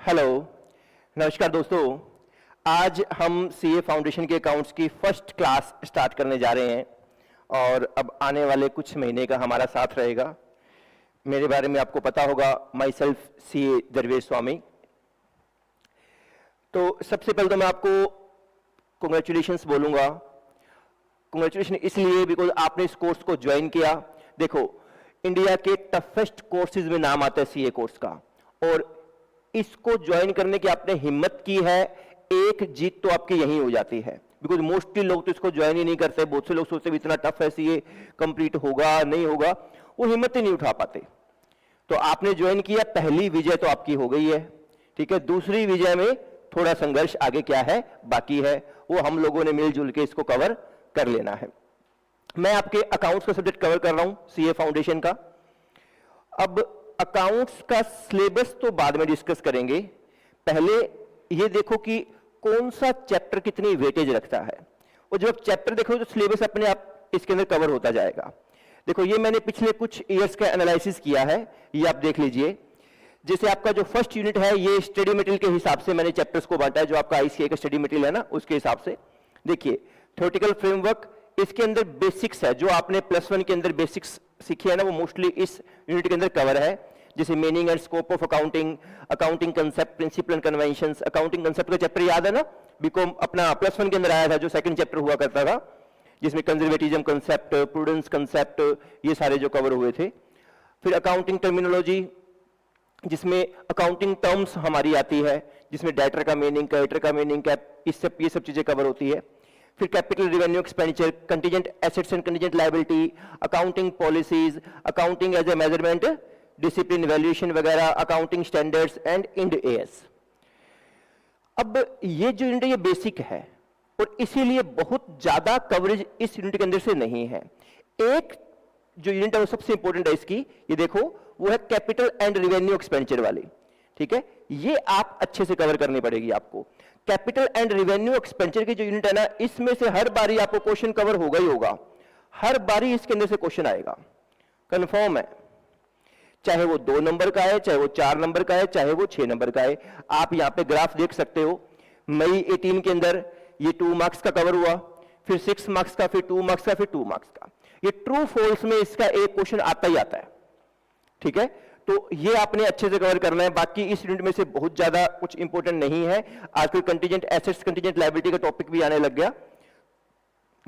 Hello, नमस्कार दोस्तों। आज हम सीए फाउंडेशन के अकाउंट्स की फर्स्ट क्लास स्टार्ट करने जा रहे हैं और अब आने वाले कुछ महीने का हमारा साथ रहेगा। मेरे बारे में आपको पता होगा, माई सेल्फ सीए दरवेश स्वामी। तो सबसे पहले तो मैं आपको कॉन्ग्रेचुलेशंस बोलूँगा। कॉन्ग्रेचुलेशन इसलिए बिकॉज आपने इस कोर्स को ज्वाइन किया। देखो, इंडिया के टफेस्ट कोर्सेज में नाम आता है सीए कोर्स का, और इसको ज्वाइन करने की आपने हिम्मत की है, एक जीत तो आपकी यही हो जाती है। बिकॉज मोस्टली लोग तो इसको ज्वाइन ही नहीं करते। बहुत से लोग सोचते हैं इतना टफ है सीए, कंप्लीट होगा नहीं होगा, वो हिम्मत ही नहीं उठा पाते। तो आपने ज्वाइन किया, पहली विजय तो आपकी हो गई है। ठीक है, दूसरी विजय में थोड़ा संघर्ष आगे क्या है बाकी है, वो हम लोगों ने मिलजुल के इसको कवर कर लेना है। मैं आपके अकाउंट्स का सब्जेक्ट कवर कर रहा हूं, सीए फाउंडेशन का। अब अकाउंट्स का सिलेबस तो बाद में डिस्कस करेंगे। पहले ये देखो कि कौन सा चैप्टर कितनी वेटेज रखता है, और जब आप चैप्टर देखो तो सिलेबस अपने आप इसके अंदर कवर होता जाएगा। देखो, ये मैंने पिछले कुछ ईयर्स का एनालिसिस किया है, ये आप देख लीजिए। जैसे आपका जो फर्स्ट यूनिट है, ये स्टडी मटेरियल के हिसाब से मैंने चैप्टर्स को बांटा है, जो आपका आईसीए का स्टडी मटेरियल है ना, उसके हिसाब से। देखिए, थ्योरेटिकल फ्रेमवर्क, इसके अंदर बेसिक्स है, जो आपने +1 के अंदर बेसिक्स सीखी है ना, वो मोस्टली इस यूनिट के अंदर कवर है। जैसे meaning and scope of accounting, accounting concept, principle and conventions. Accounting concept का चैप्टर याद है ना, बीकॉम अपना +1 के अंदर आया था, जो सेकंड चैप्टर हुआ करता था, जिसमें कंजर्वेटिज्म कंसेप्ट, प्रूडेंस कंसेप्ट, ये सारे जो कवर हुए थे। फिर अकाउंटिंग टर्मिनोलॉजी, जिसमें अकाउंटिंग टर्म्स हमारी आती है, जिसमें डेटर का मीनिंग, क्रेडिटर का मीनिंग, ये सब चीजें कवर होती है। फिर capital revenue expenditure, contingent assets and contingent liability, accounting policies, accounting as a measurement, discipline valuation वगैरह, accounting standards and Ind AS. अब ये जो यूनिट है ये बेसिक है, और इसीलिए बहुत ज्यादा कवरेज इस यूनिट के अंदर से नहीं है। एक जो यूनिट है वो सबसे इंपॉर्टेंट है इसकी, ये देखो, वो है कैपिटल एंड रेवेन्यू एक्सपेंडिचर वाली। ठीक है, ये आप अच्छे से कवर करनी पड़ेगी आपको। कैपिटल एंड रेवेन्यू एक्सपेंडिचर की जो यूनिट है ना, इसमें से हर बारी आपको क्वेश्चन कवर होगा ही होगा, हर बारी इसके अंदर से क्वेश्चन आएगा, कंफर्म है। चाहे वो 2 नंबर का है, चाहे वो 4 नंबर का है, चाहे वो 6 नंबर का है। आप यहां पे ग्राफ देख सकते हो, मई 18 के अंदर ये 2 मार्क्स का कवर हुआ, फिर 6 मार्क्स का, फिर 2 मार्क्स का, फिर 2 मार्क्स का। ये ट्रू फॉल्स में इसका एक क्वेश्चन आता ही आता है। ठीक है, तो ये आपने अच्छे से कवर करना है। बाकी इस यूनिट में से बहुत ज्यादा कुछ इंपॉर्टेंट नहीं है। आजकल कंटीजेंट एसेट्स, कंटीजेंट लायबिलिटी का टॉपिक भी आने लग गया।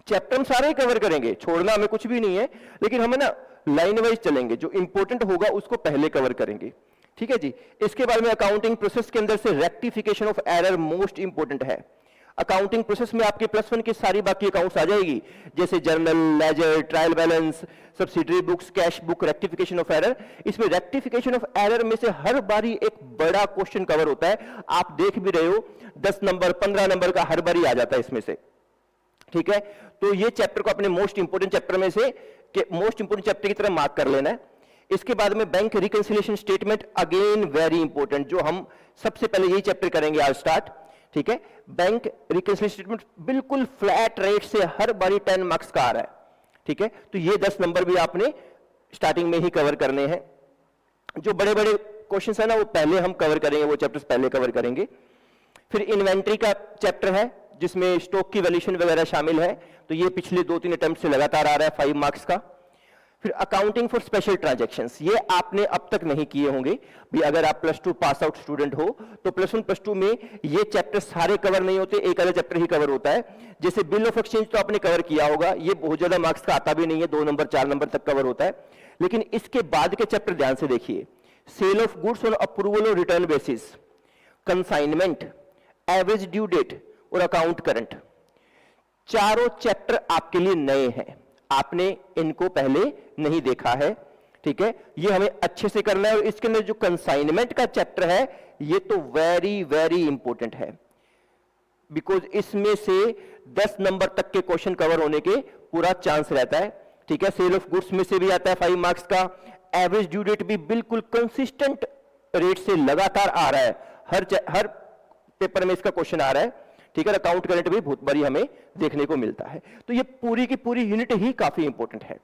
चैप्टर हम सारे ही कवर करेंगे, छोड़ना हमें कुछ भी नहीं है, लेकिन हमें ना लाइन वाइज चलेंगे, जो इंपॉर्टेंट होगा उसको पहले कवर करेंगे। ठीक है जी। इसके बाद में अकाउंटिंग प्रोसेस के अंदर से rectification of error most important है। अकाउंटिंग प्रोसेस में आपके +1 की सारी बाकी अकाउंट्स आ जाएगी, जैसे journal, ledger, trial balance, subsidiary books, cash book, rectification of error. इसमें रेक्टिफिकेशन ऑफ एरर में से हर बारी एक बड़ा क्वेश्चन कवर होता है। आप देख भी रहे हो, 10 नंबर, 15 नंबर का हर बारी आ जाता है इसमें से। ठीक है, तो ये चैप्टर को अपने मोस्ट इंपोर्टेंट चैप्टर में से मोस्ट इंपोर्टेंट चैप्टर की तरह मार्क कर लेना है। इसके बाद में bank reconciliation statement, again very important, जो हम सबसे पहले यही चैप्टर करेंगे आज स्टार्ट। ठीक है, बैंक रिकंसिलिएशन स्टेटमेंट बिल्कुल फ्लैट रेट से हर बारी 10 मार्क्स का आ रहा है। ठीक है, तो ये 10 नंबर भी आपने स्टार्टिंग में ही कवर करने हैं। जो बड़े बड़े क्वेश्चंस है ना, वो पहले हम कवर करेंगे, वो चैप्टर्स पहले कवर करेंगे। फिर इन्वेंट्री का चैप्टर है, जिसमें स्टॉक की वैल्यूएशन वगैरह शामिल है, तो ये पिछले 2-3 अटेम्प्ट से लगातार आ रहा है 5 मार्क्स का। फिर अकाउंटिंग फॉर स्पेशल ट्रांजैक्शंस, ये आपने अब तक नहीं किए होंगे भी। अगर आप +2 पास आउट स्टूडेंट हो तो +1 +2 में ये चैप्टर सारे कवर नहीं होते, एक अलग चैप्टर ही कवर होता है। जैसे बिल ऑफ एक्सचेंज तो आपने कवर किया होगा, ये बहुत ज्यादा मार्क्स का आता भी नहीं है, 2 नंबर 4 नंबर तक कवर होता है। लेकिन इसके बाद के चैप्टर ध्यान से देखिए, sale of goods on approval और return basis, consignment, average due date और अकाउंट करंट, चारों चैप्टर आपके लिए नए हैं, आपने इनको पहले नहीं देखा है। ठीक है, ये हमें अच्छे से करना है। और इसके अंदर जो कंसाइनमेंट का चैप्टर है, ये तो वेरी वेरी इंपॉर्टेंट है, बिकॉज इसमें से 10 नंबर तक के क्वेश्चन कवर होने के पूरा चांस रहता है। ठीक है, सेल ऑफ गुड्स में से भी आता है 5 मार्क्स का। एवरेज ड्यू डेट भी बिल्कुल कंसिस्टेंट रेट से लगातार आ रहा है, हर पेपर में इसका क्वेश्चन आ रहा है। ठीक है, अकाउंट करंट भी बहुत बारी हमें देखने को मिलता है। तो ये पूरी की पूरी यूनिट ही काफी इंपॉर्टेंट है,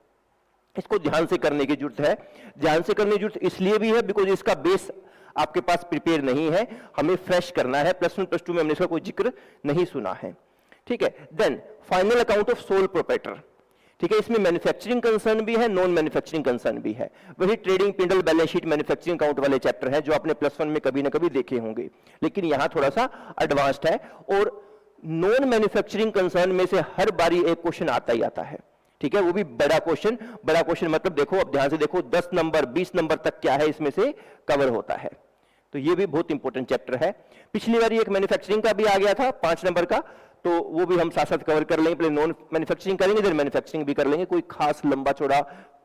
इसको ध्यान से करने की जरूरत है। ध्यान से करने की जरूरत इसलिए भी है बिकॉज इसका बेस आपके पास प्रिपेयर नहीं है, हमें फ्रेश करना है। प्लस 1 प्लस 2 में हमने इसका कोई जिक्र नहीं सुना है, ठीक है। Then final account of sole proprietor, ठीक है, इसमें मैन्युफैक्चरिंग कंसर्न भी है, नॉन मैन्युफैक्चरिंग कंसर्न भी है। वही ट्रेडिंग, पिंडल, बैलेंस शीट, मैन्युफैक्चरिंग अकाउंट वाले चैप्टर है जो आपने प्लस 1 में कभी ना कभी देखे होंगे, लेकिन यहां थोड़ा सा एडवांस्ड है। और नॉन मैन्युफैक्चरिंग कंसर्न में से हर बारी एक क्वेश्चन आता ही आता है, ठीक है, वो भी बड़ा क्वेश्चन। बड़ा क्वेश्चन मतलब देखो, अब ध्यान से देखो, 10 नंबर 20 नंबर तक क्या है इसमें से कवर होता है, तो ये भी बहुत इंपॉर्टेंट चैप्टर है। पिछली बार एक मैन्युफैक्चरिंग का भी आ गया था 5 नंबर का, तो वो भी हम साथ साथ कवर कर लेंगे। पहले नॉन मैन्युफैक्चरिंग करेंगे, फिर मैन्युफैक्चरिंग भी कर लेंगे। कोई खास लंबा चौड़ा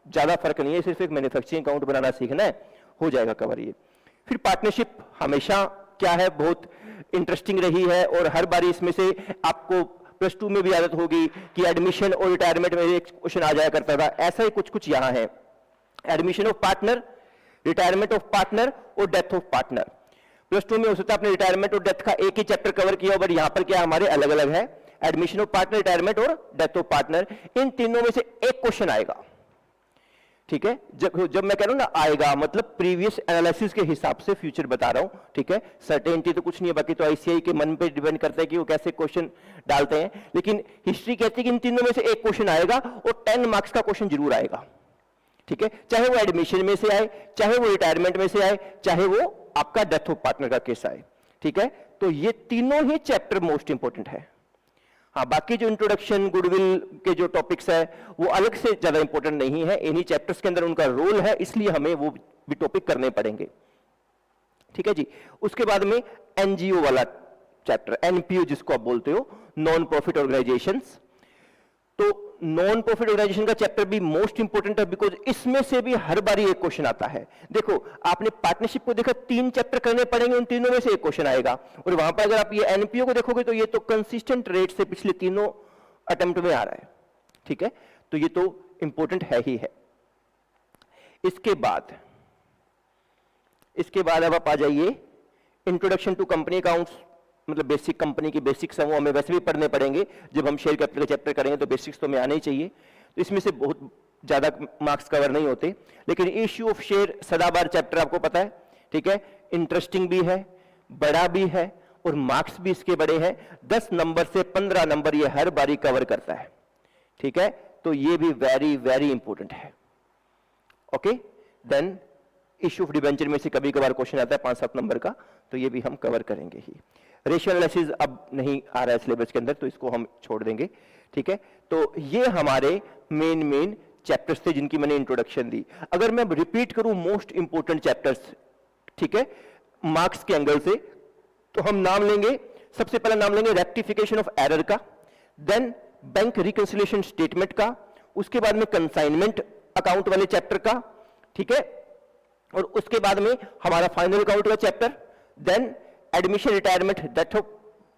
ज्यादा फर्क नहीं है, सिर्फ एक मैन्युफैक्चरिंग अकाउंट बनाना सीखना है, हो जाएगा कवर ये। फिर पार्टनरशिप हमेशा क्या है, बहुत इंटरेस्टिंग रही है, और हर बारी इसमें से आपको प्लस 2 में भी आदत होगी कि एडमिशन और रिटायरमेंट में एक क्वेश्चन आ जाया करता था, ऐसा ही कुछ कुछ यहां है। Admission of partner, retirement of partner और डेथ ऑफ पार्टनर। प्लस 2 में हो सकता है आपने रिटायरमेंट और डेथ का एक ही चैप्टर कवर किया, बट यहां पर क्या हमारे अलग अलग है, एडमिशन ऑफ पार्टनर, रिटायरमेंट और डेथ ऑफ पार्टनर। इन तीनों में से एक क्वेश्चन आएगा, ठीक है। जब मैं कह रहा हूं ना आएगा, मतलब प्रीवियस एनालिसिस के हिसाब से फ्यूचर बता रहा हूं, ठीक है। सर्टेनिटी तो कुछ नहीं है, बाकी तो आईसीआई के मन पे डिपेंड करता है कि वो कैसे क्वेश्चन डालते हैं, लेकिन हिस्ट्री कहती है कि इन तीनों में से एक क्वेश्चन आएगा और 10 मार्क्स का क्वेश्चन जरूर आएगा, ठीक है। चाहे वो एडमिशन में से आए, चाहे वो रिटायरमेंट में से आए, चाहे वो आपका डेथ ऑफ पार्टनर का केस आए, ठीक है। तो ये तीनों ही चैप्टर मोस्ट इंपोर्टेंट है। हाँ, बाकी जो इंट्रोडक्शन, गुडविल के जो टॉपिक्स है वो अलग से ज्यादा इंपॉर्टेंट नहीं है, इन्हीं चैप्टर्स के अंदर उनका रोल है, इसलिए हमें वो भी टॉपिक करने पड़ेंगे, ठीक है जी। उसके बाद में एनजीओ वाला चैप्टर, एनपीओ जिसको आप बोलते हो, नॉन प्रॉफिट ऑर्गेनाइजेशंस। तो नॉन प्रॉफिट ऑर्गेनाइजेशन का चैप्टर भी मोस्ट इंपोर्टेंट है, बिकॉज इसमें से भी हर बारी एक क्वेश्चन आता है। देखो, आपने पार्टनरशिप को देखा, 3 चैप्टर करने पड़ेंगे, उन तीनों में से एक क्वेश्चन आएगा। और वहां पर अगर आप ये एनपीओ को देखोगे तो ये तो कंसिस्टेंट रेट से पिछले तीनों अटेम्प्ट में आ रहा है, ठीक है। तो ये तो इंपॉर्टेंट है ही है। इसके बाद अब आप आ जाइए इंट्रोडक्शन टू कंपनी अकाउंट्स, मतलब बेसिक कंपनी की बेसिक्स हैं, वो हमें वैसे भी पढ़ने पड़ेंगे। जब हम शेयर कैपिटल का चैप्टर करेंगे तो बेसिक्स तो हमें आने ही चाहिए। तो इसमें से बहुत ज्यादा मार्क्स कवर नहीं होते, लेकिन इश्यू ऑफ शेयर सदाबहार चैप्टर आपको पता है, ठीक है। इंटरेस्टिंग भी है, बड़ा भी है, और मार्क्स भी इसके बड़े हैं। 10 नंबर से 15 नंबर ये हर बारी कवर करता है, ठीक है। तो ये भी वेरी वेरी इंपॉर्टेंट है, okay. Then issue of debenture में से कभी कभार क्वेश्चन आता है 5-7 नंबर का, तो ये भी हम कवर करेंगे ही। रेशियो एनालिसिस अब नहीं आ रहा है सिलेबस के अंदर, तो इसको हम छोड़ देंगे, ठीक है। तो ये हमारे मेन चैप्टर्स थे जिनकी मैंने इंट्रोडक्शन दी। अगर मैं रिपीट करूं मोस्ट इंपोर्टेंट चैप्टर्स, ठीक है, मार्क्स के एंगल से, तो हम नाम लेंगे, सबसे पहला नाम लेंगे रेक्टिफिकेशन ऑफ एरर का, देन बैंक रिकंसिलिएशन स्टेटमेंट का, उसके बाद में कंसाइनमेंट अकाउंट वाले चैप्टर का, ठीक है, और उसके बाद में हमारा फाइनल अकाउंट का chapter, then admission, retirement, death of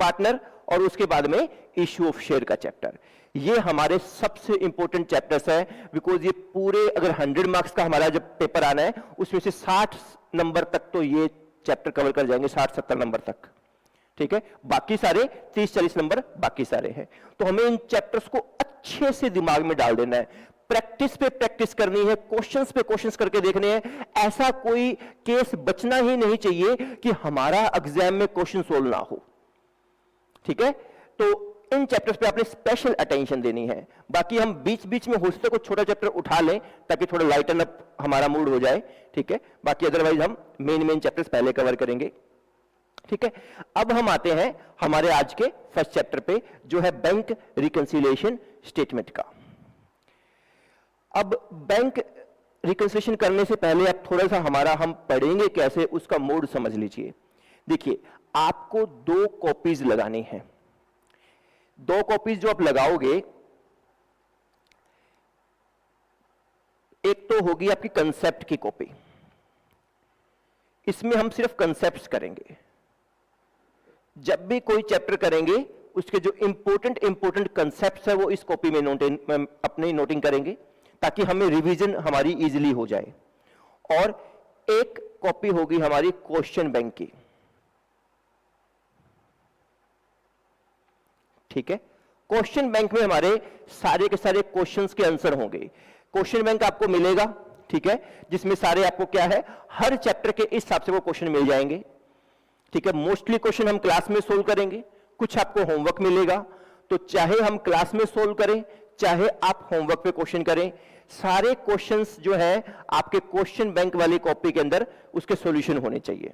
partner, और उसके बाद में इश्यू ऑफ शेयर का चैप्टर। ये हमारे सबसे इंपॉर्टेंट चैप्टर्स है, बिकॉज ये पूरे, अगर 100 मार्क्स का हमारा जब पेपर आना है, उसमें से 60 नंबर तक तो ये चैप्टर कवर कर जाएंगे, 60-70 नंबर तक, ठीक है। बाकी सारे 30-40 नंबर बाकी सारे हैं। तो हमें इन चैप्टर्स को अच्छे से दिमाग में डाल देना है, प्रैक्टिस पे प्रैक्टिस करनी है, क्वेश्चंस पे क्वेश्चंस करके देखने हैं। ऐसा कोई केस बचना ही नहीं चाहिए कि हमारा एग्जाम में क्वेश्चन सोल्व ना हो, ठीक है। तो इन चैप्टर्स पे आपने स्पेशल अटेंशन देनी है। बाकी हम बीच बीच में हो सकता है कुछ छोटा चैप्टर उठा लें ताकि थोड़ा लाइटन अप हमारा मूड हो जाए, ठीक है। बाकी अदरवाइज हम मेन चैप्टर्स पहले कवर करेंगे, ठीक है। अब हम आते हैं हमारे आज के फर्स्ट चैप्टर पे, जो है बैंक रिकंसिलिएशन स्टेटमेंट का। अब बैंक रिकंसिलिएशन करने से पहले आप थोड़ा सा हम पढ़ेंगे कैसे, उसका मोड समझ लीजिए। देखिए, आपको 2 कॉपीज लगानी है। 2 कॉपीज जो आप लगाओगे, एक तो होगी आपकी कंसेप्ट की कॉपी, इसमें हम सिर्फ कंसेप्ट्स करेंगे। जब भी कोई चैप्टर करेंगे उसके जो इंपॉर्टेंट कंसेप्ट्स है वो इस कॉपी में अपने नोटिंग करेंगे, ताकि हमें रिवीजन हमारी इजीली हो जाए। और एक कॉपी होगी हमारी क्वेश्चन बैंक की, ठीक है। क्वेश्चन बैंक में हमारे सारे के सारे क्वेश्चंस के आंसर होंगे। क्वेश्चन बैंक आपको मिलेगा, ठीक है, जिसमें सारे आपको क्या है, हर चैप्टर के इस हिसाब से वो क्वेश्चन मिल जाएंगे। ठीक है, मोस्टली क्वेश्चन हम क्लास में सोल्व करेंगे, कुछ आपको होमवर्क मिलेगा, तो चाहे हम क्लास में सोल्व करें चाहे आप होमवर्क पे क्वेश्चन करें, सारे क्वेश्चंस जो है आपके क्वेश्चन बैंक वाली कॉपी के अंदर उसके सॉल्यूशन होने चाहिए।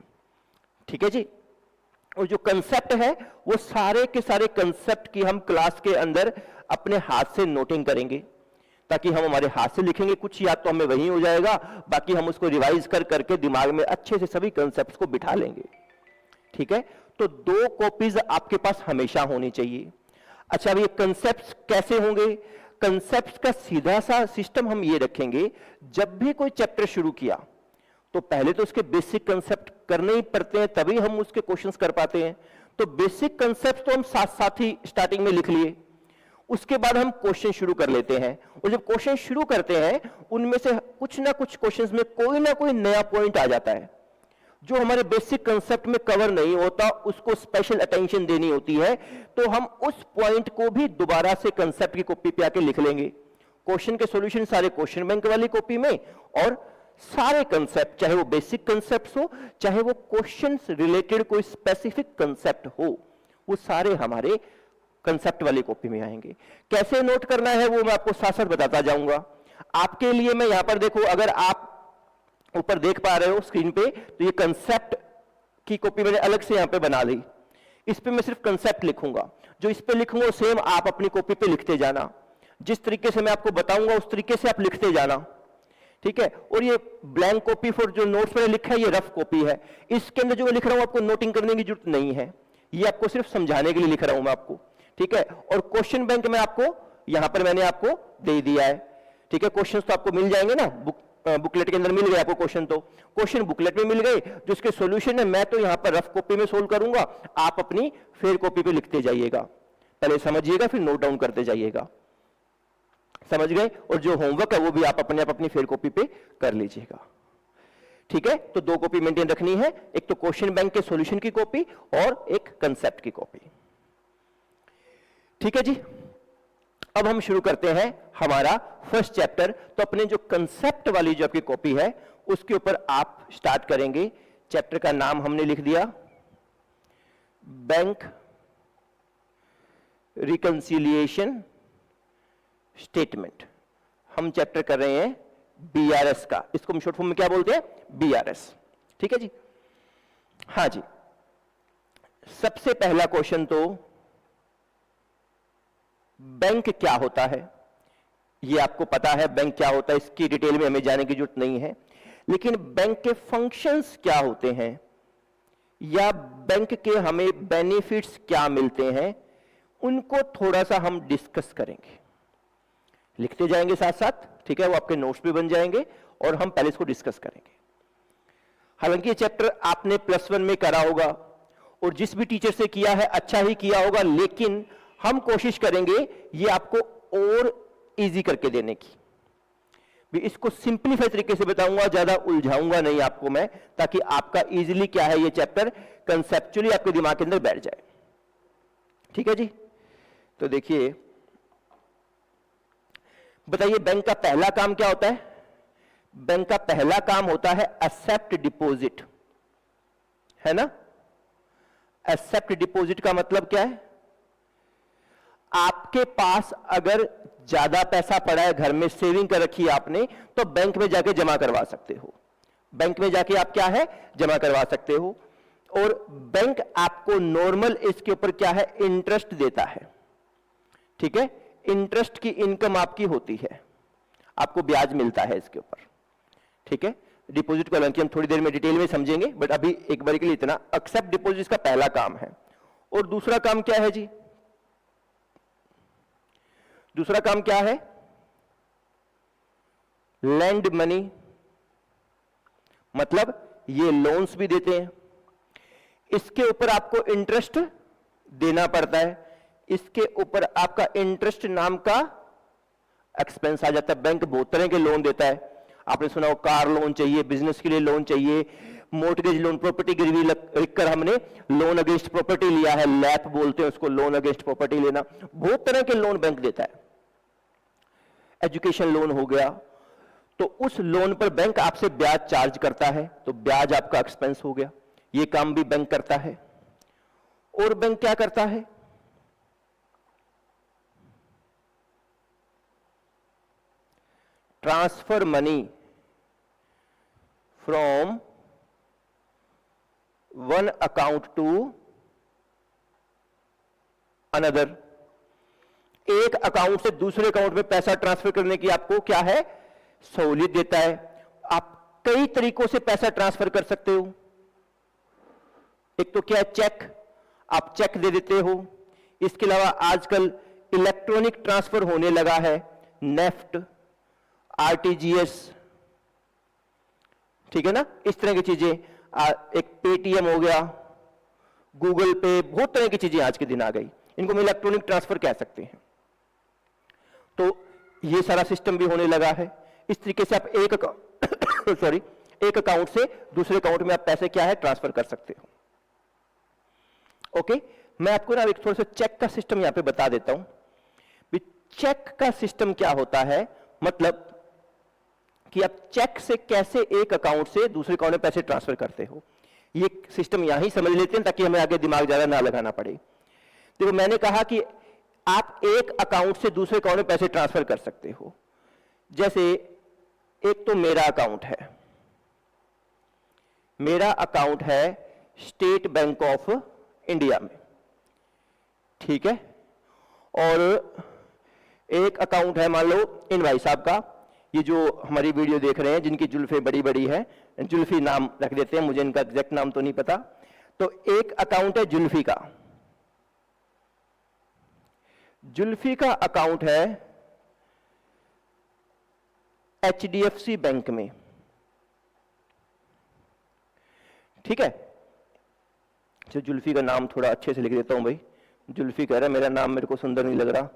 ठीक है जी, और जो कंसेप्ट है वो सारे के सारे कंसेप्ट की हम क्लास के अंदर अपने हाथ से नोटिंग करेंगे, ताकि हम हमारे हाथ से लिखेंगे, कुछ याद तो हमें वही हो जाएगा, बाकी हम उसको रिवाइज कर करके दिमाग में अच्छे से सभी कंसेप्ट को बिठा लेंगे। ठीक है, तो 2 कॉपीज आपके पास हमेशा होनी चाहिए। अच्छा, अब ये कंसेप्ट्स कैसे होंगे? कंसेप्ट्स का सीधा सा सिस्टम हम ये रखेंगे, जब भी कोई चैप्टर शुरू किया तो पहले तो उसके बेसिक कंसेप्ट करने ही पड़ते हैं, तभी हम उसके क्वेश्चंस कर पाते हैं। तो बेसिक कंसेप्ट तो हम साथ साथ ही स्टार्टिंग में लिख लिए, उसके बाद हम क्वेश्चन शुरू कर लेते हैं, और जब क्वेश्चन शुरू करते हैं उनमें से कुछ ना कुछ क्वेश्चंस में कोई ना कोई नया पॉइंट आ जाता है जो हमारे बेसिक कंसेप्ट में कवर नहीं होता, उसको स्पेशल अटेंशन देनी होती है, तो हम उस पॉइंट को भी दोबारा से कंसेप्ट की कॉपी पे आके लिख लेंगे। क्वेश्चन के सॉल्यूशन सारे क्वेश्चन बैंक वाली कॉपी में, और सारे कंसेप्ट, चाहे वो बेसिक कंसेप्ट हो चाहे वो क्वेश्चन रिलेटेड कोई स्पेसिफिक कंसेप्ट हो, वो सारे हमारे कंसेप्ट वाली कॉपी में आएंगे। कैसे नोट करना है वो मैं आपको साथ साथ बताता जाऊंगा। आपके लिए मैं यहां पर देखो, अगर आप ऊपर देख पा रहे हो स्क्रीन पे, तो ये कंसेप्ट की कॉपी मैंने अलग से यहां पे बना ली। इस पे मैं सिर्फ कंसेप्ट लिखूंगा, जो इस पे लिखूंगा सेम आप अपनी कॉपी पे लिखते जाना, जिस तरीके से मैं आपको बताऊंगा उस तरीके से आप लिखते जाना। ठीक है, और ये ब्लैंक कॉपी फॉर जो नोट्स मैंने लिखा है ये रफ कॉपी है, इसके अंदर जो मैं लिख रहा हूं आपको नोटिंग करने की जरूरत नहीं है, ये आपको सिर्फ समझाने के लिए लिख रहा हूं मैं आपको। ठीक है, और क्वेश्चन बैंक में आपको यहां पर मैंने आपको दे दिया है। ठीक है, क्वेश्चन तो आपको मिल जाएंगे ना, बुकलेट के अंदर मिल गए आपको क्वेश्चन, तो क्वेश्चन बुकलेट में मिल गए, जो उसके सॉल्यूशन है मैं तो यहां पर रफ कॉपी में सोल्व करूंगा, आप अपनी फेयर कॉपी पे लिखते जाइएगा, पहले समझिएगा फिर नोट डाउन करते जाइएगा। समझ गए? और जो होमवर्क है वो भी आप अपनी फेयर कॉपी पे कर लीजिएगा। ठीक है, तो 2 कॉपी मेंटेन रखनी है, एक तो क्वेश्चन बैंक के सॉल्यूशन की कॉपी और एक कंसेप्ट की कॉपी। ठीक है जी, अब हम शुरू करते हैं हमारा फर्स्ट चैप्टर। तो अपने जो कंसेप्ट वाली जो आपकी कॉपी है उसके ऊपर आप स्टार्ट करेंगे। चैप्टर का नाम हमने लिख दिया बैंक रिकंसिलिएशन स्टेटमेंट। हम चैप्टर कर रहे हैं बीआरएस का, इसको हम शॉर्ट फॉर्म में क्या बोलते हैं? बीआरएस। ठीक है जी, हाँ जी। सबसे पहला क्वेश्चन, तो बैंक क्या होता है ये आपको पता है, बैंक क्या होता है इसकी डिटेल में हमें जाने की जरूरत नहीं है, लेकिन बैंक के फंक्शंस क्या होते हैं या बैंक के हमें बेनिफिट्स क्या मिलते हैं, उनको थोड़ा सा हम डिस्कस करेंगे, लिखते जाएंगे साथ साथ। ठीक है, वो आपके नोट्स भी बन जाएंगे और हम पहले इसको डिस्कस करेंगे। हालांकि ये चैप्टर आपने +1 में करा होगा और जिस भी टीचर से किया है अच्छा ही किया होगा, लेकिन हम कोशिश करेंगे ये आपको और इजी करके देने की। भी इसको सिंपलीफाई तरीके से बताऊंगा, ज्यादा उलझाऊंगा नहीं आपको मैं, ताकि आपका इजीली क्या है ये चैप्टर कंसेप्चुअली आपके दिमाग के अंदर बैठ जाए। ठीक है जी, तो देखिए बताइए बैंक का पहला काम क्या होता है? बैंक का पहला काम होता है एक्सेप्ट डिपॉजिट, है ना? एक्सेप्ट डिपॉजिट का मतलब क्या है? आपके पास अगर ज्यादा पैसा पड़ा है, घर में सेविंग कर रखी है आपने, तो बैंक में जाके जमा करवा सकते हो। बैंक में जाके आप क्या है, जमा करवा सकते हो। और बैंक आपको नॉर्मल इसके ऊपर क्या है, इंटरेस्ट देता है। ठीक है, इंटरेस्ट की इनकम आपकी होती है, आपको ब्याज मिलता है इसके ऊपर। ठीक है, डिपॉजिट को हालांकि हम थोड़ी देर में डिटेल में समझेंगे, बट अभी एक बार के लिए इतना, एक्सेप्ट डिपॉजिट का पहला काम है। और दूसरा काम क्या है जी? दूसरा काम क्या है? लैंड मनी, मतलब ये लोन्स भी देते हैं, इसके ऊपर आपको इंटरेस्ट देना पड़ता है, इसके ऊपर आपका इंटरेस्ट नाम का एक्सपेंस आ जाता है। बैंक बहुत तरह के लोन देता है, आपने सुना हो कार लोन चाहिए, बिजनेस के लिए लोन चाहिए, मोर्टगेज लोन, प्रॉपर्टी गिरवी लिखकर हमने लोन अगेंस्ट प्रॉपर्टी लिया है, लैप बोलते हैं उसको, लोन अगेंस्ट प्रॉपर्टी लेना। बहुत तरह के लोन बैंक देता है। एजुकेशन लोन हो गया। तो उस लोन पर बैंक आपसे ब्याज चार्ज करता है, तो ब्याज आपका एक्सपेंस हो गया। ये काम भी बैंक करता है। और बैंक क्या करता है, transfer money from one account to another. एक अकाउंट से दूसरे अकाउंट में पैसा ट्रांसफर करने की आपको क्या है, सहूलियत देता है। आप कई तरीकों से पैसा ट्रांसफर कर सकते हो। एक तो क्या है, चेक, आप चेक दे देते हो। इसके अलावा आजकल इलेक्ट्रॉनिक ट्रांसफर होने लगा है, नेफ्ट, आरटीजीएस, ठीक है ना, इस तरह की चीजें। एक पेटीएम हो गया, गूगल पे, बहुत तरह की चीजें आज के दिन आ गई, इनको हम इलेक्ट्रॉनिक ट्रांसफर कह सकते हैं। तो ये सारा सिस्टम भी होने लगा है। इस तरीके से आप एक एक अकाउंट से दूसरे अकाउंट में आप पैसे क्या है, ट्रांसफर कर सकते हो। ओके, मैं आपको ना एक थोड़ा सा चेक का सिस्टम यहां पे बता देता हूं। चेक का सिस्टम क्या होता है, मतलब कि आप चेक से कैसे एक अकाउंट से दूसरे अकाउंट में पैसे ट्रांसफर करते हो। ये सिस्टम यहां ही समझ लेते हैं ताकि हमें आगे दिमाग ज्यादा ना लगाना पड़े। देखो, मैंने कहा कि आप एक अकाउंट से दूसरे अकाउंट में पैसे ट्रांसफर कर सकते हो। जैसे एक तो मेरा अकाउंट है, मेरा अकाउंट है स्टेट बैंक ऑफ इंडिया में, ठीक है। और एक अकाउंट है, मान लो इन भाई साहब का, ये जो हमारी वीडियो देख रहे हैं, जिनकी जुल्फे बड़ी बड़ी है, जुल्फी नाम रख देते हैं, मुझे इनका एग्जैक्ट नाम तो नहीं पता। तो एक अकाउंट है जुल्फी का, जुल्फी का अकाउंट है एचडीएफसी बैंक में, ठीक है। तो जुल्फी का नाम थोड़ा अच्छे से लिख देता हूं भाई। जुल्फी कह रहा है मेरा नाम मेरे को सुंदर नहीं लग रहा,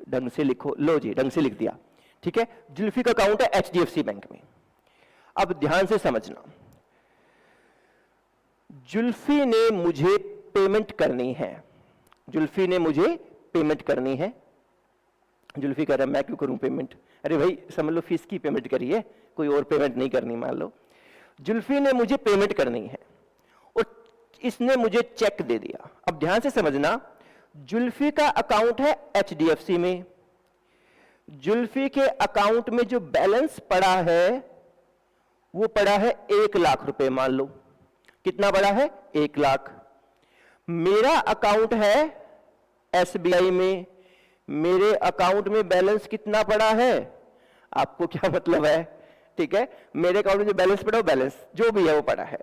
ढंग से लिखो। लो जी, ढंग से लिख दिया, ठीक है। जुल्फी का अकाउंट है एचडीएफसी बैंक में। अब ध्यान से समझना, जुल्फी ने मुझे पेमेंट करनी है, जुल्फी ने मुझे पेमेंट करनी है। जुल्फी कह रहा है मैं क्यों करूं पेमेंट, अरे भाई समझ लो फीस की पेमेंट करी है, कोई और पेमेंट नहीं करनी। मान लो जुल्फी ने मुझे पेमेंट करनी है और इसने मुझे चेक दे दिया। अब ध्यान से समझना, जुल्फी का अकाउंट है एचडीएफसी में, जुल्फी के अकाउंट में जो बैलेंस पड़ा है वो पड़ा है 1 लाख रुपए। मान लो कितना पड़ा है, 1 लाख। मेरा अकाउंट है एसबीआई में, मेरे अकाउंट में बैलेंस कितना पड़ा है, आपको क्या मतलब है, ठीक है। मेरे अकाउंट में जो बैलेंस पड़ा, वो बैलेंस जो भी है वो पड़ा है।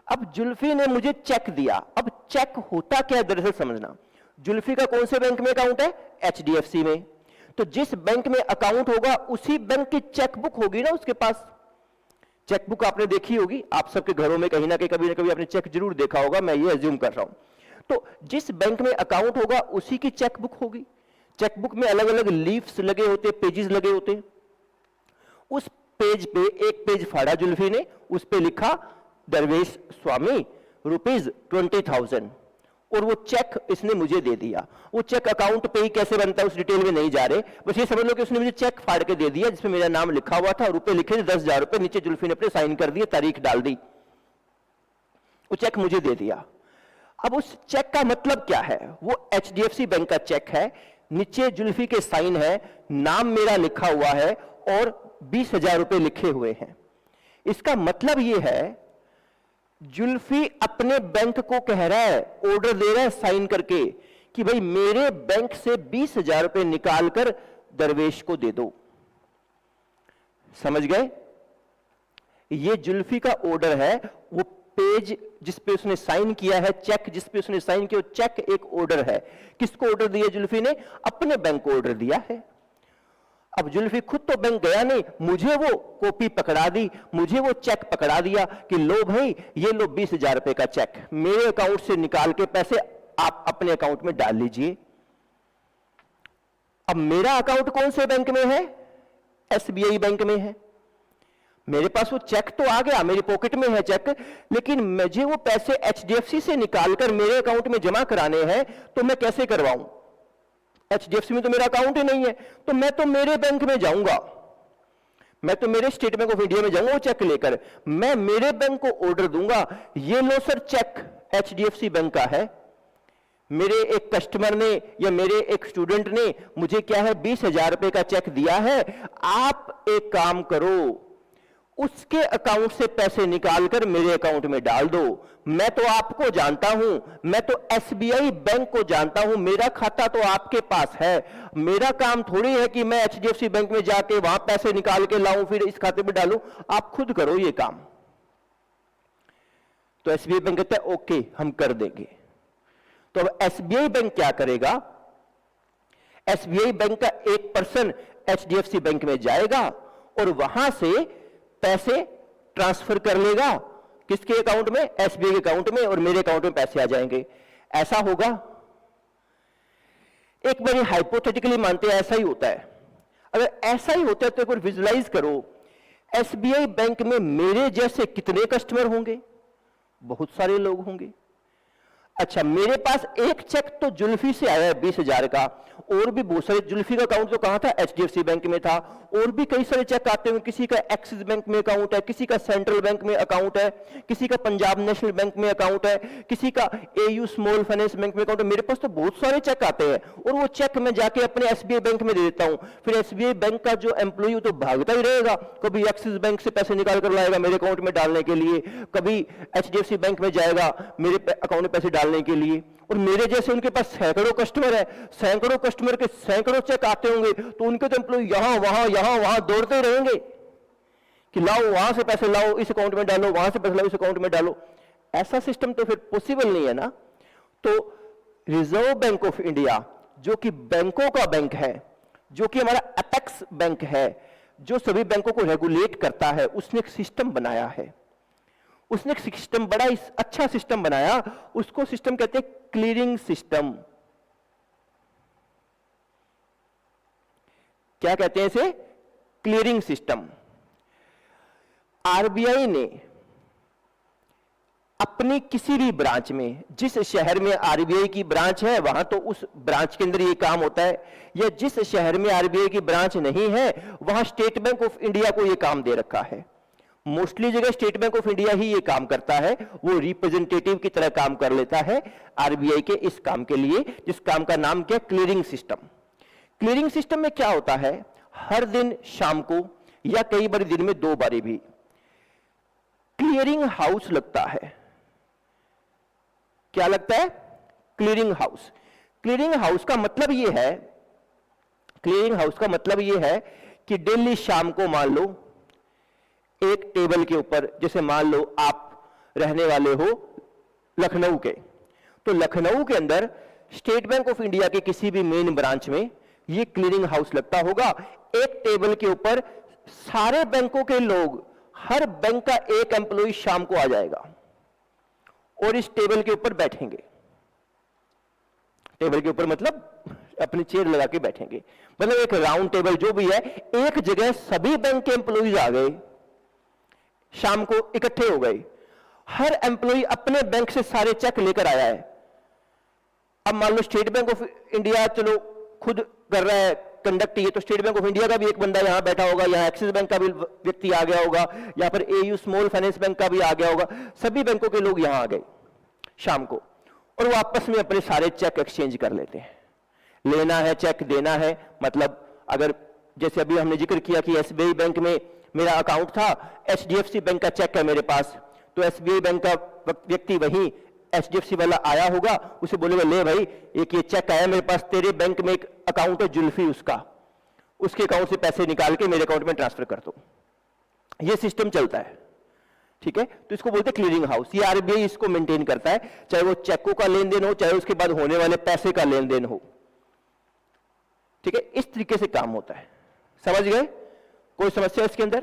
अब जुल्फी ने मुझे चेक दिया। अब चेक होता क्या है, दरअसल समझना, जुल्फी का कौन से बैंक में अकाउंट है, एचडीएफसी में। तो जिस बैंक में अकाउंट होगा उसी बैंक की चेकबुक होगी ना उसके पास। चेकबुक आपने देखी होगी, आप सबके घरों में कहीं ना कभी आपने चेक जरूर देखा होगा, मैं ये अज्यूम कर रहा हूं। तो जिस बैंक में अकाउंट होगा उसी की चेकबुक होगी। चेकबुक में अलग अलग लीफ्स लगे होते, पेजेस लगे होते। उस पेज पे एक पेज फाड़ा जुल्फी ने, उस पे लिखा दरवेश स्वामी ₹20,000 और वो चेक इसने मुझे दे दिया। वो चेक अकाउंट पे ही कैसे बनता है उस डिटेल में नहीं जा रहे, बस ये समझ लो कि उसने मुझे चेक फाड़ के दे दिया जिसमें मेरा नाम लिखा हुआ था, रुपए लिखे थे 10,000 रुपए, नीचे जुल्फी ने अपने साइन कर दिए, तारीख डाल दी, वो चेक मुझे दे दिया। अब उस चेक का मतलब क्या है, वो एचडीएफसी बैंक का चेक है, नीचे जुल्फी के साइन है, नाम मेरा लिखा हुआ है और 20,000 रुपए लिखे हुए हैं। इसका मतलब यह है जुल्फी अपने बैंक को कह रहा है, ऑर्डर दे रहा है साइन करके कि भाई मेरे बैंक से 20,000 रुपए निकालकर दरवेश को दे दो। समझ गए? ये जुल्फी का ऑर्डर है। वो पेज जिस पे उसने साइन किया है, चेक जिस पे उसने साइन किया, चेक एक ऑर्डर है। किसको ऑर्डर दिया जुल्फी ने? अपने बैंक को ऑर्डर दिया है। अब जुल्फी खुद तो बैंक गया नहीं, मुझे वो कॉपी पकड़ा दी, मुझे वो चेक पकड़ा दिया कि लो भाई ये लो 20,000 रुपए का चेक, मेरे अकाउंट से निकाल के पैसे आप अपने अकाउंट में डाल लीजिए। अब मेरा अकाउंट कौन से बैंक में है? एसबीआई बैंक में है। मेरे पास वो चेक तो आ गया, मेरी पॉकेट में है चेक, लेकिन मुझे वो पैसे एचडीएफसी से निकालकर मेरे अकाउंट में जमा कराने हैं, तो मैं कैसे करवाऊं? एचडीएफसी में तो मेरा अकाउंट ही नहीं है, तो मैं तो मेरे बैंक में जाऊंगा। मैं तो मेरे स्टेट बैंक ऑफ इंडिया में जाऊंगा वो चेक लेकर, मैं मेरे बैंक को ऑर्डर दूंगा, ये लो सर चेक एचडीएफसी बैंक का है, मेरे एक कस्टमर ने या मेरे एक स्टूडेंट ने मुझे क्या है 20,000 रुपए का चेक दिया है, आप एक काम करो उसके अकाउंट से पैसे निकालकर मेरे अकाउंट में डाल दो। मैं तो आपको जानता हूं, मैं तो एसबीआई बैंक को जानता हूं, मेरा खाता तो आपके पास है, मेरा काम थोड़ी है कि मैं एचडीएफसी बैंक में जाके वहां पैसे निकाल के लाऊं फिर इस खाते में डालूं, आप खुद करो ये काम। तो एसबीआई बैंक कहता है ओके हम कर देंगे। तो अब एसबीआई बैंक क्या करेगा, एसबीआई बैंक का एक पर्सन एचडीएफसी बैंक में जाएगा और वहां से पैसे ट्रांसफर कर लेगा, किसके अकाउंट में, एसबीआई के अकाउंट में, और मेरे अकाउंट में पैसे आ जाएंगे। ऐसा होगा? एक बार हाइपोथेटिकली मानते हैं ऐसा ही होता है। अगर ऐसा ही होता है तो एक बार विजुलाइज करो, एसबीआई बैंक में मेरे जैसे कितने कस्टमर होंगे, बहुत सारे लोग होंगे। अच्छा, मेरे पास एक चेक तो जुल्फी से आया है 20,000 का, और भी बहुत सारे, जुल्फी का अकाउंट तो कहां था, एचडीएफसी बैंक में था, और भी कई सारे चेक आते हैं, किसी का एक्सिस बैंक में अकाउंट है, किसी का सेंट्रल बैंक में अकाउंट है, किसी का पंजाब नेशनल बैंक में अकाउंट है, किसी का एयू स्मॉल फाइनेंस बैंक में अकाउंट है। मेरे पास तो बहुत सारे चेक आते हैं और वो चेक मैं जाके अपने एसबीआई बैंक में दे देता हूं। फिर एसबीआई बैंक का जो एम्प्लॉय तो भागता ही रहेगा, कभी एक्सिस बैंक से पैसे निकाल कर लाएगा मेरे अकाउंट में डालने के लिए, कभी एचडीएफसी बैंक में जाएगा मेरे अकाउंट में पैसे डालने के लिए। और मेरे जैसे उनके पास सैकड़ों कस्टमर है, सैकड़ों कस्टमर के सैकड़ों चेक आते होंगे, तो उनके तो एम्प्लॉय यहां वहां दौड़ते रहेंगे कि लाओ वहां से पैसे लाओ, इस अकाउंट में डालो, वहां से पैसे लाओ, इस अकाउंट में डालो। ऐसा सिस्टम तो फिर पॉसिबल नहीं है ना। तो रिजर्व बैंक ऑफ इंडिया जो कि बैंकों का बैंक है, जो कि हमारा एपेक्स बैंक है, जो सभी बैंकों को रेगुलेट करता है, उसने एक सिस्टम बनाया है। उसने एक सिस्टम, बड़ा अच्छा सिस्टम बनाया, उसको सिस्टम कहते हैं क्लियरिंग सिस्टम। क्या कहते हैं इसे? Clearing system. आरबीआई ने अपनी किसी भी ब्रांच में, जिस शहर में आरबीआई की ब्रांच है वहां तो उस ब्रांच के अंदर ये काम होता है, या जिस शहर में आरबीआई की ब्रांच नहीं है वहां स्टेट बैंक ऑफ इंडिया को ये काम दे रखा है। मोस्टली जगह स्टेट बैंक ऑफ इंडिया ही ये काम करता है, वो रिप्रेजेंटेटिव की तरह काम कर लेता है आरबीआई के इस काम के लिए, जिस काम का नाम क्या, क्लियरिंग सिस्टम। क्लियरिंग सिस्टम में क्या होता है, हर दिन शाम को या कई बार दिन में 2 बारी भी क्लियरिंग हाउस लगता है। क्या लगता है? Clearing house. क्लियरिंग हाउस का मतलब यह है, क्लियरिंग हाउस का मतलब यह है कि डेली शाम को मान लो एक टेबल के ऊपर, जैसे मान लो आप रहने वाले हो लखनऊ के, तो लखनऊ के अंदर स्टेट बैंक ऑफ इंडिया के किसी भी मेन ब्रांच में ये क्लियरिंग हाउस लगता होगा। एक टेबल के ऊपर सारे बैंकों के लोग, हर बैंक का एक एम्प्लॉय शाम को आ जाएगा और इस टेबल के ऊपर बैठेंगे। टेबल के ऊपर मतलब अपनी चेयर लगा के बैठेंगे, मतलब एक राउंड टेबल जो भी है, एक जगह सभी बैंक के एम्प्लॉयज आ गए, शाम को इकट्ठे हो गए, हर एम्प्लॉय अपने बैंक से सारे चेक लेकर आया है। अब मान लो स्टेट बैंक ऑफ इंडिया चलो खुद कर रहा है कंडक्ट ये, तो स्टेट बैंक ऑफ इंडिया का भी एक बंदा यहां बैठा होगा, यहां एक्सिस बैंक का भी व्यक्ति आ गया होगा, यहां पर एयू स्मॉल फाइनेंस बैंक का भी आ गया होगा, सभी बैंकों के लोग यहां आ गए शाम को, और वो आपस में अपने सारे चेक एक्सचेंज कर लेते हैं। लेना है चेक, देना है, मतलब अगर जैसे अभी हमने जिक्र किया कि एसबीआई बैंक में मेरा अकाउंट था, एचडीएफसी बैंक का चेक है मेरे पास, तो एसबीआई बैंक का व्यक्ति वही एचडीएफसी वाला आया होगा, उसे बोलेगा ले भाई एक ये चेक आया मेरे पास, तेरे बैंक में एक अकाउंट है जुल्फी उसका, उसके अकाउंट से पैसे निकाल के मेरे अकाउंट में ट्रांसफर कर दो। ये सिस्टम चलता है, ठीक है। तो इसको बोलते हैं क्लियरिंग हाउस। ये आरबीआई इसको मेंटेन करता है, चाहे वो चेकों का लेन देन हो, चाहे उसके बाद होने वाले पैसे का लेन देन हो, ठीक है। इस तरीके से काम होता है, समझ गए? कोई समस्या इसके अंदर?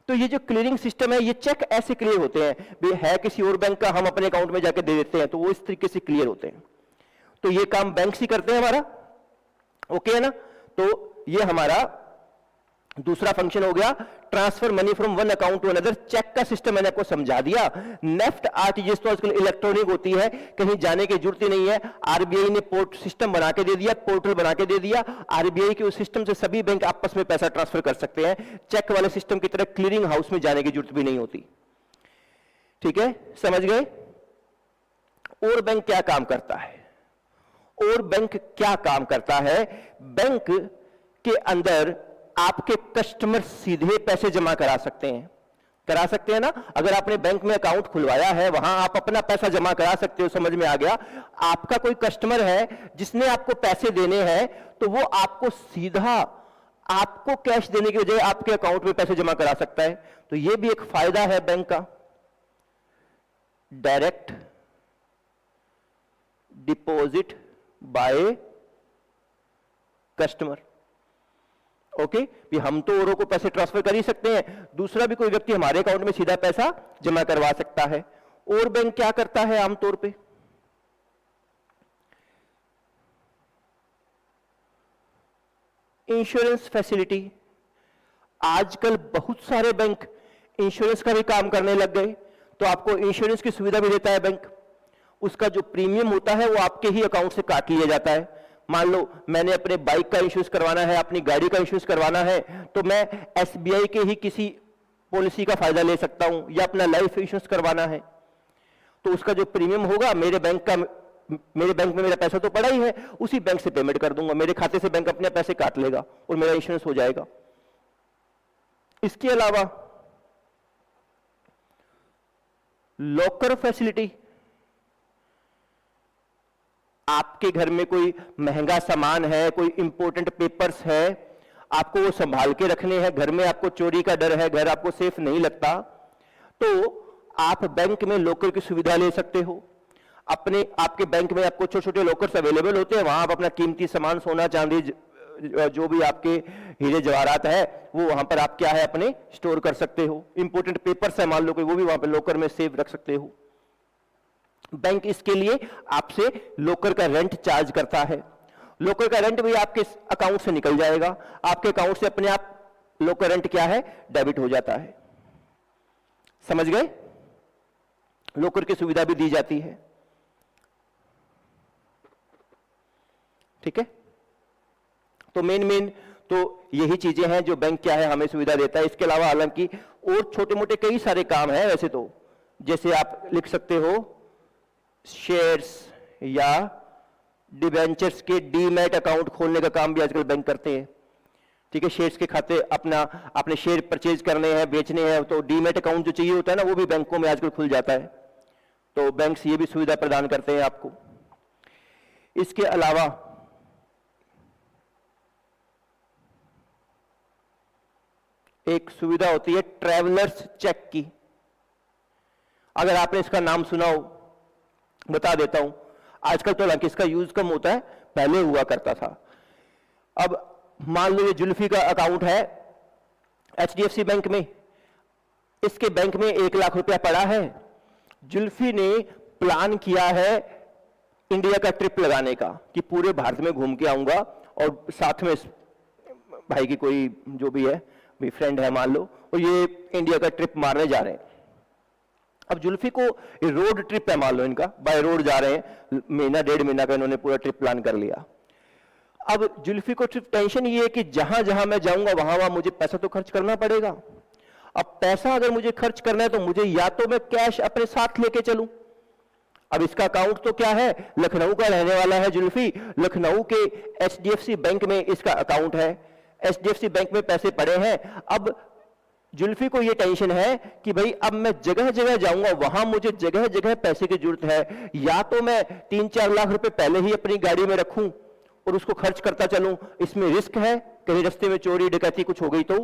तो ये जो क्लियरिंग सिस्टम है, ये चेक ऐसे क्लियर होते हैं, भी है किसी और बैंक का, हम अपने अकाउंट में जाके दे देते हैं, तो वो इस तरीके से क्लियर होते हैं। तो ये काम बैंक ही करते हैं हमारा, ओके है ना। तो ये हमारा दूसरा फंक्शन हो गया transfer money from one account to another, cheque का सिस्टम मैंने आपको समझा दिया। नेफ्ट आरटीजीएस तो आजकल इलेक्ट्रॉनिक होती है, कहीं जाने की जरूरत ही नहीं है। आरबीआई ने पोर्ट सिस्टम बना के दे दिया, पोर्टल बना के दे दिया। आरबीआई के उस सिस्टम से सभी बैंक आपस में पैसा ट्रांसफर कर सकते हैं। चेक वाले सिस्टम की तरह क्लियरिंग हाउस में जाने की जरूरत भी नहीं होती। ठीक है, समझ गए? और बैंक क्या काम करता है? और बैंक क्या काम करता है? बैंक के अंदर आपके कस्टमर सीधे पैसे जमा करा सकते हैं ना। अगर आपने बैंक में अकाउंट खुलवाया है, वहां आप अपना पैसा जमा करा सकते हो। समझ में आ गया? आपका कोई कस्टमर है जिसने आपको पैसे देने हैं, तो वो आपको सीधा आपको कैश देने की बजाय आपके अकाउंट में पैसे जमा करा सकता है। तो ये भी एक फायदा है बैंक का। Direct deposit by customer. Okay, भी हम तो औरों को पैसे ट्रांसफर कर ही सकते हैं, दूसरा भी कोई व्यक्ति हमारे अकाउंट में सीधा पैसा जमा करवा सकता है। और बैंक क्या करता है आमतौर पे? Insurance facility. आजकल बहुत सारे बैंक इंश्योरेंस का भी काम करने लग गए, तो आपको इंश्योरेंस की सुविधा भी देता है बैंक। उसका जो प्रीमियम होता है वो आपके ही अकाउंट से काट लिया जाता है। मान लो मैंने अपने बाइक का इंश्योरेंस करवाना है, अपनी गाड़ी का इंश्योरेंस करवाना है, तो मैं एसबीआई के ही किसी पॉलिसी का फायदा ले सकता हूं, या अपना लाइफ इंश्योरेंस करवाना है, तो उसका जो प्रीमियम होगा मेरे बैंक में मेरा पैसा तो पड़ा ही है, उसी बैंक से पेमेंट कर दूंगा, मेरे खाते से बैंक अपने पैसे काट लेगा और मेरा इंश्योरेंस हो जाएगा। इसके अलावा लॉकर फैसिलिटी। आपके घर में कोई महंगा सामान है, कोई इंपॉर्टेंट पेपर्स है, आपको वो संभाल के रखने हैं, घर में आपको चोरी का डर है, घर आपको सेफ नहीं लगता, तो आप बैंक में लॉकर की सुविधा ले सकते हो। आपके बैंक में आपको छोटे छोटे लॉकर्स अवेलेबल होते हैं, वहां आप अपना कीमती सामान, सोना चांदी, जो भी आपके हीरे जवाहरात है, वो वहां पर आप क्या है अपने स्टोर कर सकते हो। इंपॉर्टेंट पेपर्स है मान लो कोई, वो भी वहां पर लॉकर में सेव रख सकते हो। बैंक इसके लिए आपसे लॉकर का रेंट चार्ज करता है। लॉकर का रेंट भी आपके अकाउंट से निकल जाएगा, आपके अकाउंट से अपने आप लॉकर रेंट क्या है, डेबिट हो जाता है। समझ गए? लॉकर की सुविधा भी दी जाती है। ठीक है, तो मेन तो यही चीजें हैं जो बैंक क्या है हमें सुविधा देता है। इसके अलावा हालांकि और छोटे मोटे कई सारे काम हैं वैसे तो, जैसे आप लिख सकते हो शेयर्स या डिबेंचर्स के डीमैट अकाउंट खोलने का काम भी आजकल बैंक करते हैं। ठीक है, शेयर्स के खाते अपने शेयर परचेज करने हैं, बेचने हैं, तो डीमैट अकाउंट जो चाहिए होता है ना, वो भी बैंकों में आजकल खुल जाता है। तो बैंक ये भी सुविधा प्रदान करते हैं आपको। इसके अलावा एक सुविधा होती है ट्रैवलर्स चेक की। अगर आपने इसका नाम सुना हो, बता देता हूं। आजकल तो हालांकि इसका यूज कम होता है, पहले हुआ करता था। अब मान लो ये जुल्फी का अकाउंट है एचडीएफसी बैंक में, इसके बैंक में 1 लाख रुपया पड़ा है। जुल्फी ने प्लान किया है इंडिया का ट्रिप लगाने का, कि पूरे भारत में घूम के आऊंगा, और साथ में भाई की कोई जो भी है भी फ्रेंड है मान लो, और ये इंडिया का ट्रिप मारने जा रहे हैं। अब जुल्फी को रोड ट्रिप है मान लो, इनका बाय रोड जा रहे हैं, महीना 1.5 महीना का इन्होंने पूरा ट्रिप प्लान कर लिया। अब जुल्फी को ट्रिप टेंशन ये है कि जहां जहां मैं जाऊंगा वहां वहां मुझे पैसा तो खर्च करना पड़ेगा। अब पैसा अगर मुझे खर्च करना है तो मुझे या तो मैं कैश अपने साथ लेके चलूं। अब इसका अकाउंट तो क्या है, लखनऊ का रहने वाला है जुल्फी, लखनऊ के एचडीएफसी बैंक में इसका अकाउंट है, एचडीएफसी बैंक में पैसे पड़े हैं। अब जुल्फी को यह टेंशन है कि भाई अब मैं जगह जगह जाऊंगा, वहां मुझे जगह जगह पैसे की जरूरत है, या तो मैं 3-4 लाख रुपए पहले ही अपनी गाड़ी में रखूं और उसको खर्च करता चलूं, इसमें रिस्क है कहीं रास्ते में चोरी डकैती कुछ हो गई तो।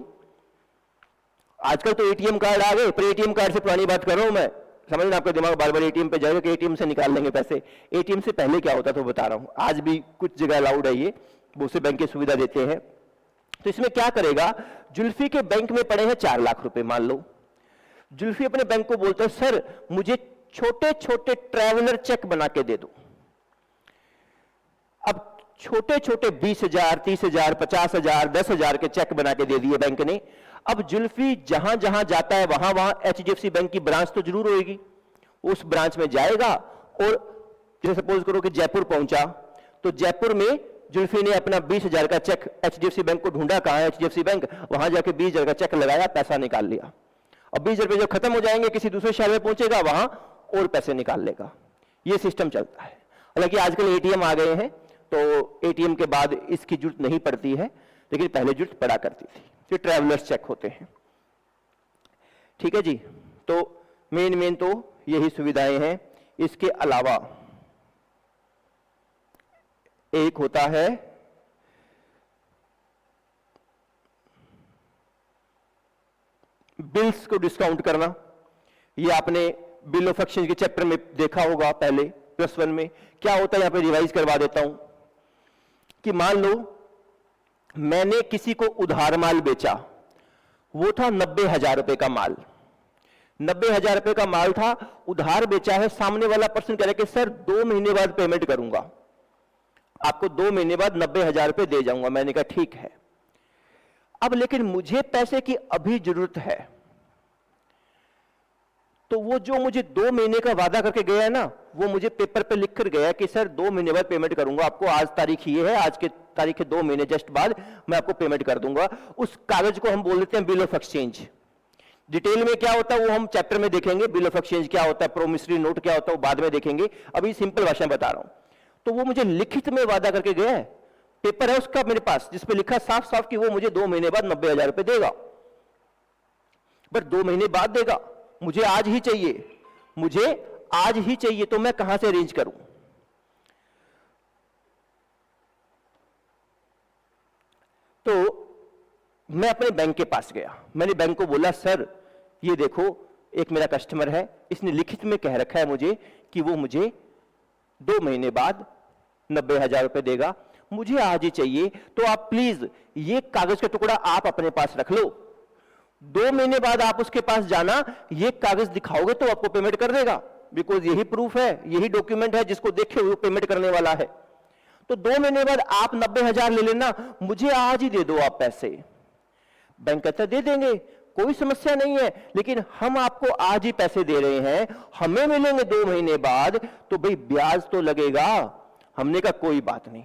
आजकल तो एटीएम कार्ड आ गए, पर एटीएम कार्ड से पुरानी बात कर रहा हूं मैं, समझना आपका दिमाग बार बार एटीएम पे जाएगा कि एटीएम से निकाल लेंगे पैसे। एटीएम से पहले क्या होता तो बता रहा हूं, आज भी कुछ जगह अलाउड है, ये बहुत से बैंक की सुविधा देते हैं। तो इसमें क्या करेगा, जुल्फी के बैंक में पड़े हैं 4 लाख रुपए मान लो। जुल्फी अपने बैंक को बोलता है सर मुझे छोटे छोटे ट्रैवलर चेक बना के दे दो। अब छोटे छोटे 20,000, 30,000, 50,000, 10,000 के चेक बना के दे दिए बैंक ने। अब जुल्फी जहां जहां जाता है वहां वहां एचडीएफसी बैंक की ब्रांच तो जरूर होगी, उस ब्रांच में जाएगा और जैसे सपोज करो कि जयपुर पहुंचा, तो जयपुर में जुल्फी ने अपना 20,000 का चेक एचडीएफसी बैंक को ढूंढा, कहां है एचडीएफसी बैंक, वहां जाके 20,000 का चेक लगाया, पैसा निकाल लिया। अब 20 रुपए जब खत्म हो जाएंगे किसी दूसरे शहर में पहुंचेगा, वहां और पैसे निकाल लेगा। ये सिस्टम चलता है। हालांकि आजकल एटीएम आ गए हैं तो एटीएम के बाद इसकी जरूरत नहीं पड़ती है, लेकिन पहले जरूरत पड़ा करती थी। फिर ट्रैवलर्स चेक होते हैं। ठीक है जी, तो मेन तो यही सुविधाएं हैं। इसके अलावा एक होता है बिल्स को डिस्काउंट करना। ये आपने बिल ऑफ एक्सचेंज के चैप्टर में देखा होगा पहले +1 में। क्या होता है, यहां पे रिवाइज करवा देता हूं कि मान लो मैंने किसी को उधार माल बेचा, वो था 90,000 रुपए का माल। 90,000 रुपए का माल था, उधार बेचा है। सामने वाला पर्सन कह रहा है कि सर 2 महीने बाद पेमेंट करूंगा, आपको 2 महीने बाद 90,000 रुपए दे जाऊंगा। मैंने कहा ठीक है। अब लेकिन मुझे पैसे की अभी जरूरत है, तो वो जो मुझे 2 महीने का वादा करके गया है ना, वो मुझे पेपर पे लिख कर गया है कि सर 2 महीने बाद पेमेंट करूंगा आपको, आज तारीख ये है, आज के तारीख के 2 महीने जस्ट बाद मैं आपको पेमेंट कर दूंगा। उस कागज को हम बोल देते हैं बिल ऑफ एक्सचेंज। डिटेल में क्या होता है वो हम चैप्टर में देखेंगे, बिल ऑफ एक्सचेंज क्या होता है, प्रोमिसरी नोट क्या होता है वो बाद में देखेंगे, अभी सिंपल भाषा में बता रहा हूं। तो वो मुझे लिखित में वादा करके गया है, पेपर है उसका मेरे पास जिसपे लिखा साफ साफ कि वो मुझे 2 महीने बाद 90,000 रुपए देगा, बट 2 महीने बाद देगा, मुझे आज ही चाहिए, मुझे आज ही चाहिए, तो मैं कहां से अरेंज करूं? तो मैं अपने बैंक के पास गया, मैंने बैंक को बोला सर ये देखो एक मेरा कस्टमर है, इसने लिखित में कह रखा है मुझे कि वो मुझे 2 महीने बाद 90,000 रुपए देगा, मुझे आज ही चाहिए, तो आप प्लीज ये कागज का टुकड़ा आप अपने पास रख लो, 2 महीने बाद आप उसके पास जाना, ये कागज दिखाओगे तो आपको पेमेंट कर देगा, बिकॉज यही प्रूफ है, यही डॉक्यूमेंट है जिसको देखे हुए पेमेंट करने वाला है। तो 2 महीने बाद आप 90,000 ले लेना, मुझे आज ही दे दो आप पैसे। बैंक कहता दे देंगे, कोई समस्या नहीं है, लेकिन हम आपको आज ही पैसे दे रहे हैं, हमें मिलेंगे 2 महीने बाद, तो भाई ब्याज तो लगेगा। हमने कहा कोई बात नहीं।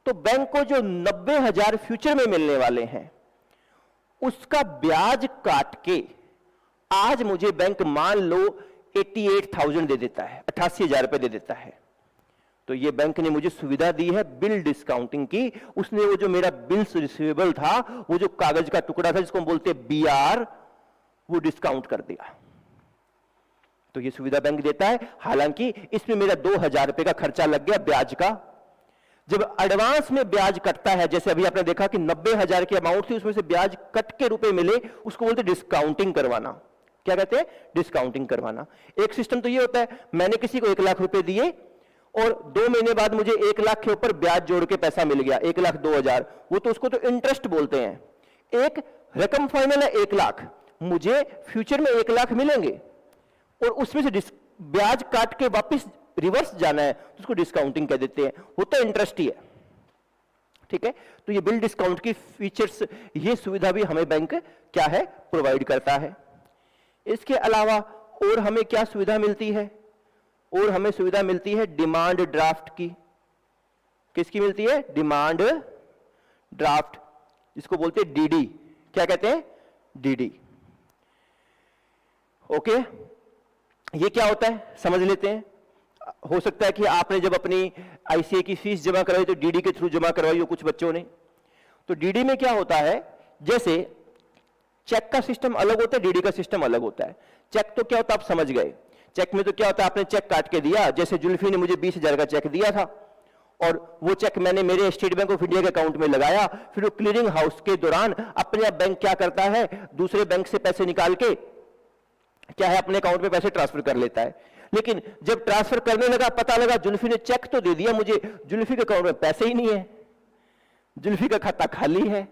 तो बैंक को जो 90,000 फ्यूचर में मिलने वाले हैं उसका ब्याज काट के आज मुझे बैंक मान लो 88,000 दे देता है, 88,000 रुपए दे देता है। तो ये बैंक ने मुझे सुविधा दी है बिल डिस्काउंटिंग की। उसने वो जो मेरा बिल्स रिसीवेबल था, वो जो कागज का टुकड़ा था जिसको हम बोलते हैं BR, वो डिस्काउंट कर दिया। तो ये सुविधा बैंक देता है। हालांकि इसमें मेरा 2,000 रुपए का खर्चा लग गया ब्याज का। जब एडवांस में ब्याज कटता है, जैसे अभी आपने देखा कि 90,000 की अमाउंट थी, उसमें से ब्याज कट के रुपए मिले, उसको बोलते डिस्काउंटिंग करवाना। क्या कहते हैं? डिस्काउंटिंग करवाना। एक सिस्टम तो ये होता है, मैंने किसी को 1 लाख रुपए दिए और 2 महीने बाद मुझे 1 लाख के ऊपर ब्याज जोड़ के पैसा मिल गया, 1,02,000, वो तो उसको तो इंटरेस्ट बोलते हैं। एक रकम फाइनल है 1 लाख, मुझे फ्यूचर में 1 लाख मिलेंगे और उसमें से ब्याज काट के वापस रिवर्स जाना है, तो उसको डिस्काउंटिंग कह देते हैं, वो तो इंटरेस्ट ही है। ठीक है, तो ये बिल डिस्काउंट की फीचर्स, ये सुविधा भी हमें बैंक क्या है, प्रोवाइड करता है। इसके अलावा और हमें क्या सुविधा मिलती है? और हमें सुविधा मिलती है डिमांड ड्राफ्ट की। किसकी मिलती है? डिमांड ड्राफ्ट, जिसको बोलते हैं DD। क्या कहते हैं? DD। ओके, ये क्या होता है समझ लेते हैं। हो सकता है कि आपने जब अपनी ICA की फीस जमा करवाई तो DD के थ्रू जमा करवाई हो कुछ बच्चों ने। तो DD में क्या होता है, जैसे चेक का सिस्टम अलग होता है, DD का सिस्टम अलग होता है। चेक तो क्या होता है आप समझ गए। चेक में तो क्या होता है, आपने चेक काट के दिया, जैसे जुल्फी ने मुझे 20,000 का चेक दिया था और वो चेक मैंने मेरे स्टेट बैंक ऑफ इंडिया के अकाउंट में लगाया, फिर वो क्लियरिंग हाउस के दौरान अपने आप बैंक क्या करता है, दूसरे बैंक से पैसे निकाल के क्या है अपने अकाउंट में पैसे ट्रांसफर कर लेता है। लेकिन जब ट्रांसफर करने लगा, पता लगा जुल्फी ने चेक तो दे दिया, मुझे जुल्फी के अकाउंट में पैसे ही नहीं है, जुल्फी का खाता खाली है।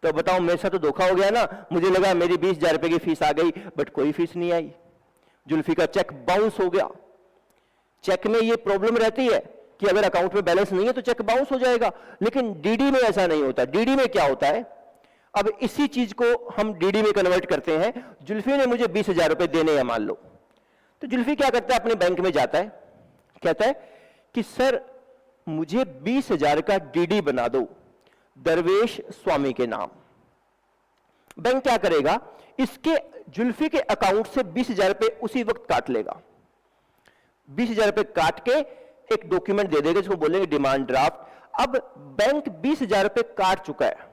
तो बताओ मेरे साथ तो धोखा हो गया ना। मुझे लगा मेरी 20,000 रुपए की फीस आ गई, बट कोई फीस नहीं आई, जुल्फी का चेक बाउंस हो गया। चेक में ये प्रॉब्लम रहती है कि अगर अकाउंट में बैलेंस नहीं है तो चेक बाउंस हो जाएगा, लेकिन DD में ऐसा नहीं होता। DD में क्या होता है, अब इसी चीज को हम डीडी में कन्वर्ट करते हैं। जुल्फी ने मुझे 20,000 रुपए देने हैं मान लो, तो जुल्फी क्या करता है, अपने बैंक में जाता है, कहता है कि सर मुझे 20,000 का डीडी बना दो दरवेश स्वामी के नाम। बैंक क्या करेगा, इसके जुल्फी के अकाउंट से 20,000 रुपए उसी वक्त काट लेगा। 20,000 रुपए काट के एक डॉक्यूमेंट दे देगा जिसको बोलेंगे डिमांड ड्राफ्ट। अब बैंक 20,000 रुपए काट चुका है,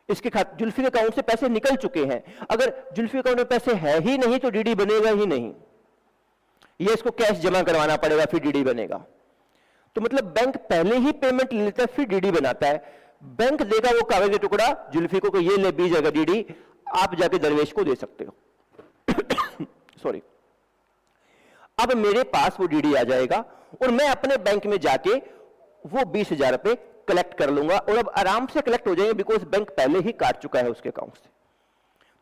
इसके खाते जुल्फी के अकाउंट से पैसे निकल चुके हैं। अगर जुल्फी अकाउंट में पैसे है ही नहीं तो डीडी बनेगा ही नहीं, ये इसको कैश जमा करवाना पड़ेगा फिर डीडी बनेगा। तो मतलब बैंक पहले ही पेमेंट ले लेता है फिर डीडी बनाता है। बैंक देगा वो कागज का टुकड़ा जुल्फी को, ये ले 20,000 डीडी, आप जाके दरवेश को दे सकते हो। सॉरी, अब मेरे पास वो डीडी आ जाएगा और मैं अपने बैंक में जाके वो 20,000 रुपए कलेक्ट कर लूंगा और अब आराम से कलेक्ट हो जाएंगे बिकॉज बैंक पहले ही काट चुका है उसके अकाउंट से।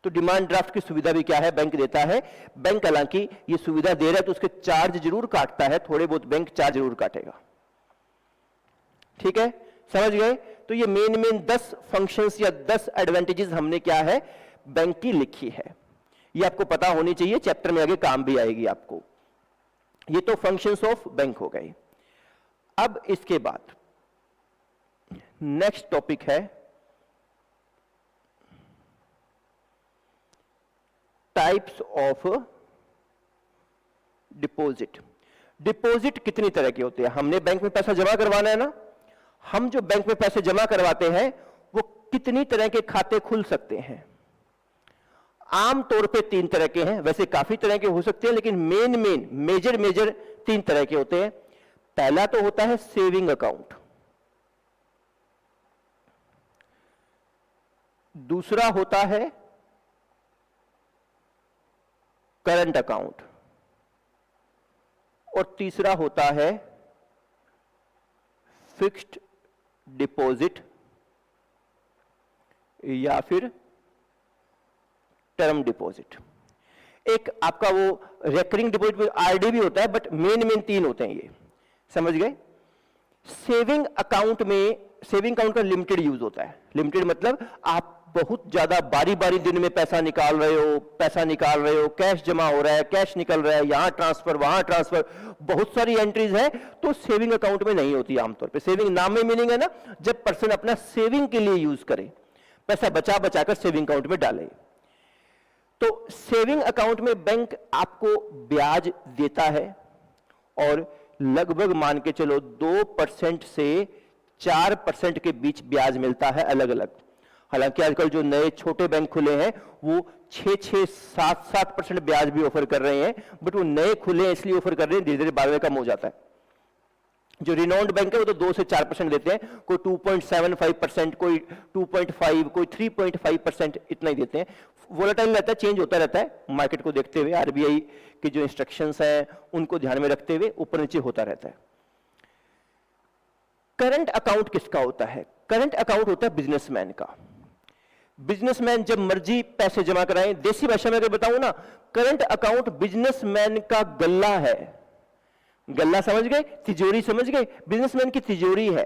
तो डिमांड ड्राफ्ट की सुविधा भी क्या है, बैंक देता है। बैंक हालांकि ये सुविधा दे रहा है तो उसके चार्ज जरूर काटता है, थोड़े बहुत बैंक चार्ज जरूर काटेगा। ठीक है, समझ गए? तो ये मेन 10 फंक्शंस या 10 एडवांटेजेस हमने क्या है बैंक की लिखी है, ये आपको पता होनी चाहिए, चैप्टर में आगे काम भी आएगी आपको। ये तो फंक्शंस ऑफ बैंक हो गए। अब इसके बाद नेक्स्ट टॉपिक है टाइप्स ऑफ डिपॉजिट। डिपॉजिट कितनी तरह के होते हैं? हमने बैंक में पैसा जमा करवाना है ना, हम जो बैंक में पैसे जमा करवाते हैं वो कितनी तरह के खाते खुल सकते हैं? आमतौर पे 3 तरह के हैं, वैसे काफी तरह के हो सकते हैं लेकिन मेजर 3 तरह के होते हैं। पहला तो होता है सेविंग अकाउंट, दूसरा होता है करंट अकाउंट और तीसरा होता है फिक्स्ड डिपॉजिट या फिर टर्म डिपॉजिट। एक आपका वो रेकरिंग डिपॉजिट आरडी भी होता है, बट मेन 3 होते हैं ये, समझ गए? सेविंग अकाउंट का लिमिटेड यूज होता है। लिमिटेड मतलब आप बहुत ज्यादा बारी दिन में पैसा निकाल रहे हो, कैश जमा हो रहा है, कैश निकल रहा है, यहां ट्रांसफर वहां ट्रांसफर, बहुत सारी एंट्रीज है, तो सेविंग अकाउंट में नहीं होती आमतौर पे। सेविंग नाम में मीनिंग है ना, जब पर्सन अपना सेविंग के लिए यूज करे, पैसा बचा कर सेविंग अकाउंट में डाले। तो सेविंग अकाउंट में बैंक आपको ब्याज देता है और लगभग मान के चलो 2% से 4% के बीच ब्याज मिलता है अलग अलग। हालांकि आजकल जो नए छोटे बैंक खुले हैं वो 6-6, 7-7% ब्याज भी ऑफर कर रहे हैं, बट वो नए खुले हैं इसलिए ऑफर कर रहे हैं, धीरे धीरे बाद में कम हो जाता है। जो रिनाउंड बैंक है वो तो 2 से 4% देते हैं, कोई 2.75%, कोई 2.5, कोई 3.5%, इतना ही देते हैं। वोलेटाइल रहता है, चेंज होता रहता है, मार्केट को देखते हुए, आरबीआई के जो इंस्ट्रक्शंस हैं उनको ध्यान में रखते हुए ऊपर नीचे होता रहता है। करंट अकाउंट किसका होता है? करंट अकाउंट होता है बिजनेसमैन का। बिजनेसमैन जब मर्जी पैसे जमा कराएं, देसी भाषा में अगर बताऊं ना, करंट अकाउंट बिजनेसमैन का गल्ला है। गल्ला समझ गए? तिजोरी समझ गए? बिजनेसमैन की तिजोरी है।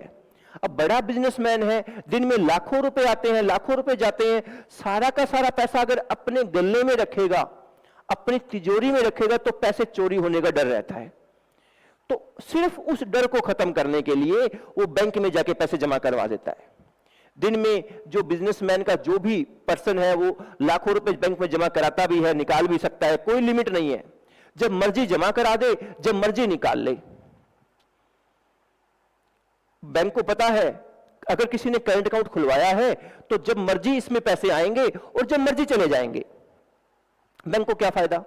अब बड़ा बिजनेसमैन है, दिन में लाखों रुपए आते हैं, लाखों रुपए जाते हैं, सारा का सारा पैसा अगर अपने गल्ले में रखेगा, अपनी तिजोरी में रखेगा, तो पैसे चोरी होने का डर रहता है। तो सिर्फ उस डर को खत्म करने के लिए वो बैंक में जाके पैसे जमा करवा देता है। दिन में जो बिजनेसमैन का जो भी पर्सन है वो लाखों रुपए बैंक में जमा कराता भी है, निकाल भी सकता है, कोई लिमिट नहीं है। जब मर्जी जमा करा दे, जब मर्जी निकाल ले। बैंक को पता है अगर किसी ने करंट अकाउंट खुलवाया है तो जब मर्जी इसमें पैसे आएंगे और जब मर्जी चले जाएंगे। बैंक को क्या फायदा?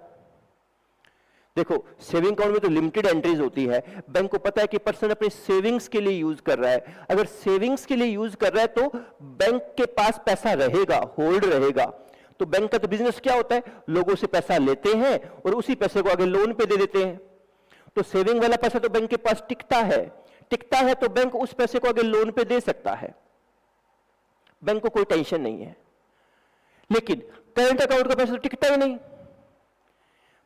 देखो, सेविंग अकाउंट में तो लिमिटेड एंट्रीज होती है। बैंक को पता है कि पर्सन अपनी सेविंग्स के लिए यूज कर रहा है। अगर सेविंग्स के लिए यूज कर रहा है तो बैंक के पास पैसा रहेगा, होल्ड रहेगा। तो बैंक का तो बिजनेस क्या होता है? लोगों से पैसा लेते हैं और उसी पैसे को आगे लोन पे दे देते हैं। तो सेविंग वाला पैसा तो बैंक के पास टिकता है तो बैंक उस पैसे को आगे लोन पे दे सकता है। बैंक को कोई टेंशन नहीं है। लेकिन करंट अकाउंट का पैसा तो टिकता ही नहीं,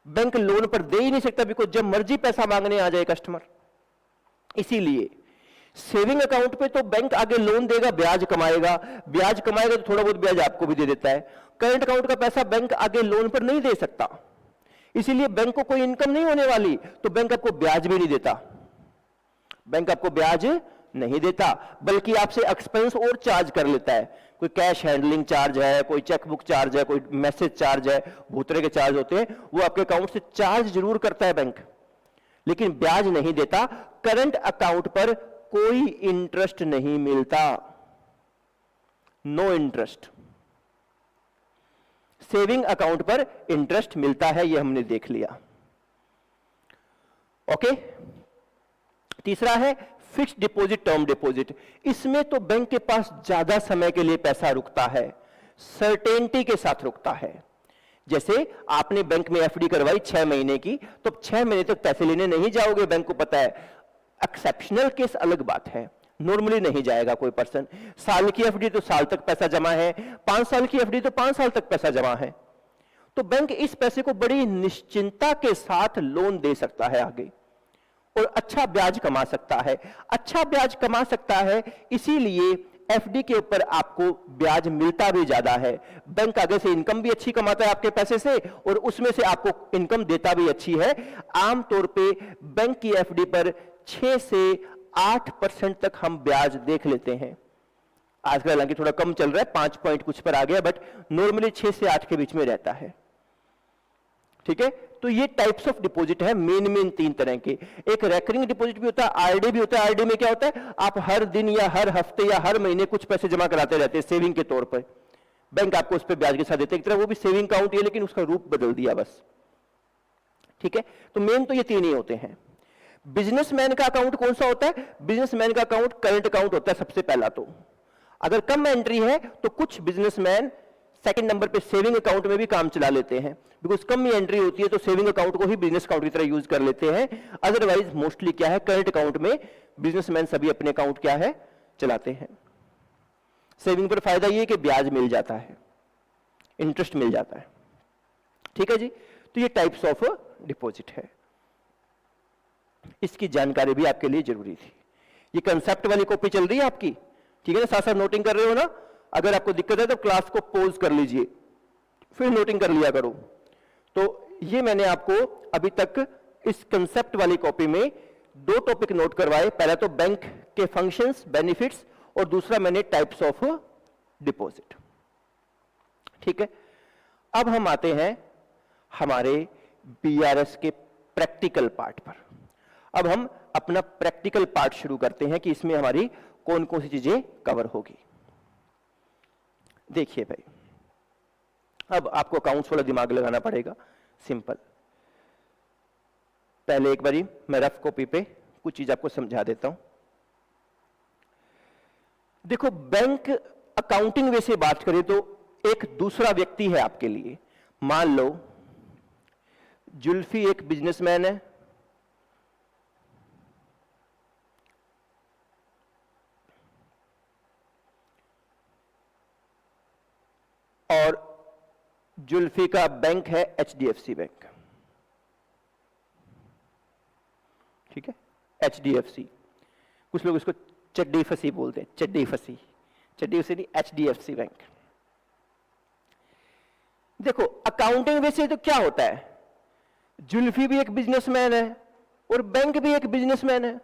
बैंक लोन पर दे ही नहीं सकता, बिकॉज जब मर्जी पैसा मांगने आ जाए कस्टमर। इसीलिए सेविंग अकाउंट पे तो बैंक आगे लोन देगा, ब्याज कमाएगा, ब्याज कमाएगा तो थोड़ा बहुत ब्याज आपको भी दे देता है। करंट अकाउंट का पैसा बैंक आगे लोन पर नहीं दे सकता, इसीलिए बैंक को कोई इनकम नहीं होने वाली, तो बैंक आपको ब्याज भी नहीं देता। बैंक आपको ब्याज नहीं देता, बल्कि आपसे एक्सपेंस और चार्ज कर लेता है। कोई कैश हैंडलिंग चार्ज है, कोई चेकबुक चार्ज है, कोई मैसेज चार्ज है, बहुत तरह के चार्ज होते हैं, वो आपके अकाउंट से चार्ज जरूर करता है बैंक, लेकिन ब्याज नहीं देता। करंट अकाउंट पर कोई इंटरेस्ट नहीं मिलता, नो इंटरेस्ट। सेविंग अकाउंट पर इंटरेस्ट मिलता है, यह हमने देख लिया। ओके। तीसरा है फिक्स्ड डिपॉजिट, टर्म डिपॉजिट। इसमें तो बैंक के पास ज्यादा समय के लिए पैसा रुकता है, सर्टेनिटी के साथ रुकता है। जैसे आपने बैंक में एफडी करवाई 6 महीने की, तो 6 महीने तक पैसे लेने नहीं जाओगे, बैंक को पता है। एक्सेप्शनल केस अलग बात है, नॉर्मली नहीं जाएगा कोई पर्सन। साल की एफडी तो साल तक पैसा जमा है, 5 साल की एफडी तो 5 साल तक पैसा जमा है, तो बैंक इस पैसे को बड़ी निश्चिंता के साथ लोन दे सकता है आगे, और अच्छा ब्याज कमा सकता है। अच्छा ब्याज कमा सकता है, इसीलिए एफडी के ऊपर आपको ब्याज मिलता भी ज्यादा है। बैंक आगे से इनकम भी अच्छी कमाता है आपके पैसे से, और उसमें से आपको इनकम देता भी अच्छी है। आमतौर पे बैंक की एफडी पर 6 से 8% तक हम ब्याज देख लेते हैं। आजकल हालांकि थोड़ा कम चल रहा है, 5 पॉइंट कुछ पर आ गया, बट नॉर्मली 6 से 8 के बीच में रहता है। ठीक है, तो ये टाइप्स ऑफ डिपॉजिट है, मेन 3 तरह के। एक रेकरिंग डिपॉजिट भी होता है, आरडी भी होता है। आरडी में क्या होता है, आप हर दिन या हर हफ्ते या हर महीने कुछ पैसे जमा कराते रहते हैं सेविंग के तौर पर, बैंक आपको उस पर ब्याज के साथ देते हैं। एक तरह वो भी सेविंग अकाउंट है, लेकिन उसका रूप बदल दिया बस। ठीक है, तो मेन तो ये 3 ही होते हैं। बिजनेसमैन का अकाउंट कौन सा होता है? बिजनेसमैन का अकाउंट करंट अकाउंट होता है सबसे पहला। तो अगर कम एंट्री है तो कुछ बिजनेसमैन सेकंड नंबर पे सेविंग अकाउंट में भी काम चला लेते हैं, बिकॉज कम ही एंट्री होती है तो सेविंग अकाउंट को ही बिजनेस अकाउंट की तरह यूज कर लेते हैं। अदरवाइज मोस्टली क्या है, करंट अकाउंट में बिजनेसमैन सभी अपने अकाउंट क्या है, चलाते हैं। सेविंग पर फायदा ये कि ब्याज मिल जाता है, इंटरेस्ट मिल जाता है। ठीक है जी, तो ये टाइप्स ऑफ डिपॉजिट है, इसकी जानकारी भी आपके लिए जरूरी थी। ये कंसेप्ट वाली कॉपी चल रही है आपकी, ठीक है ना, साथ साथ नोटिंग कर रहे हो ना। अगर आपको दिक्कत है तो क्लास को पॉज कर लीजिए, फिर नोटिंग कर लिया करो। तो ये मैंने आपको अभी तक इस कंसेप्ट वाली कॉपी में 2 टॉपिक नोट करवाए। पहला तो बैंक के फंक्शंस, बेनिफिट्स, और दूसरा मैंने टाइप्स ऑफ डिपॉजिट। ठीक है, अब हम आते हैं हमारे बीआरएस के प्रैक्टिकल पार्ट पर। अब हम अपना प्रैक्टिकल पार्ट शुरू करते हैं कि इसमें हमारी कौन कौन सी चीजें कवर होगी। देखिए भाई, अब आपको अकाउंट्स वाला दिमाग लगाना पड़ेगा। सिंपल, पहले एक बारी मैं रफ कॉपी पे कुछ चीज आपको समझा देता हूं। देखो, बैंक अकाउंटिंग वे से बात करें तो एक दूसरा व्यक्ति है आपके लिए। मान लो जुल्फी एक बिजनेसमैन है, और जुल्फी का बैंक है एचडीएफसी बैंक। ठीक है, एचडीएफसी, कुछ लोग इसको चड्डी फंसी बोलते हैं, चड्डी फंसी, चड्डी फंसी नहीं, एचडीएफसी बैंक। देखो, अकाउंटिंग वैसे तो क्या होता है, जुल्फी भी एक बिजनेसमैन है और बैंक भी एक बिजनेसमैन है।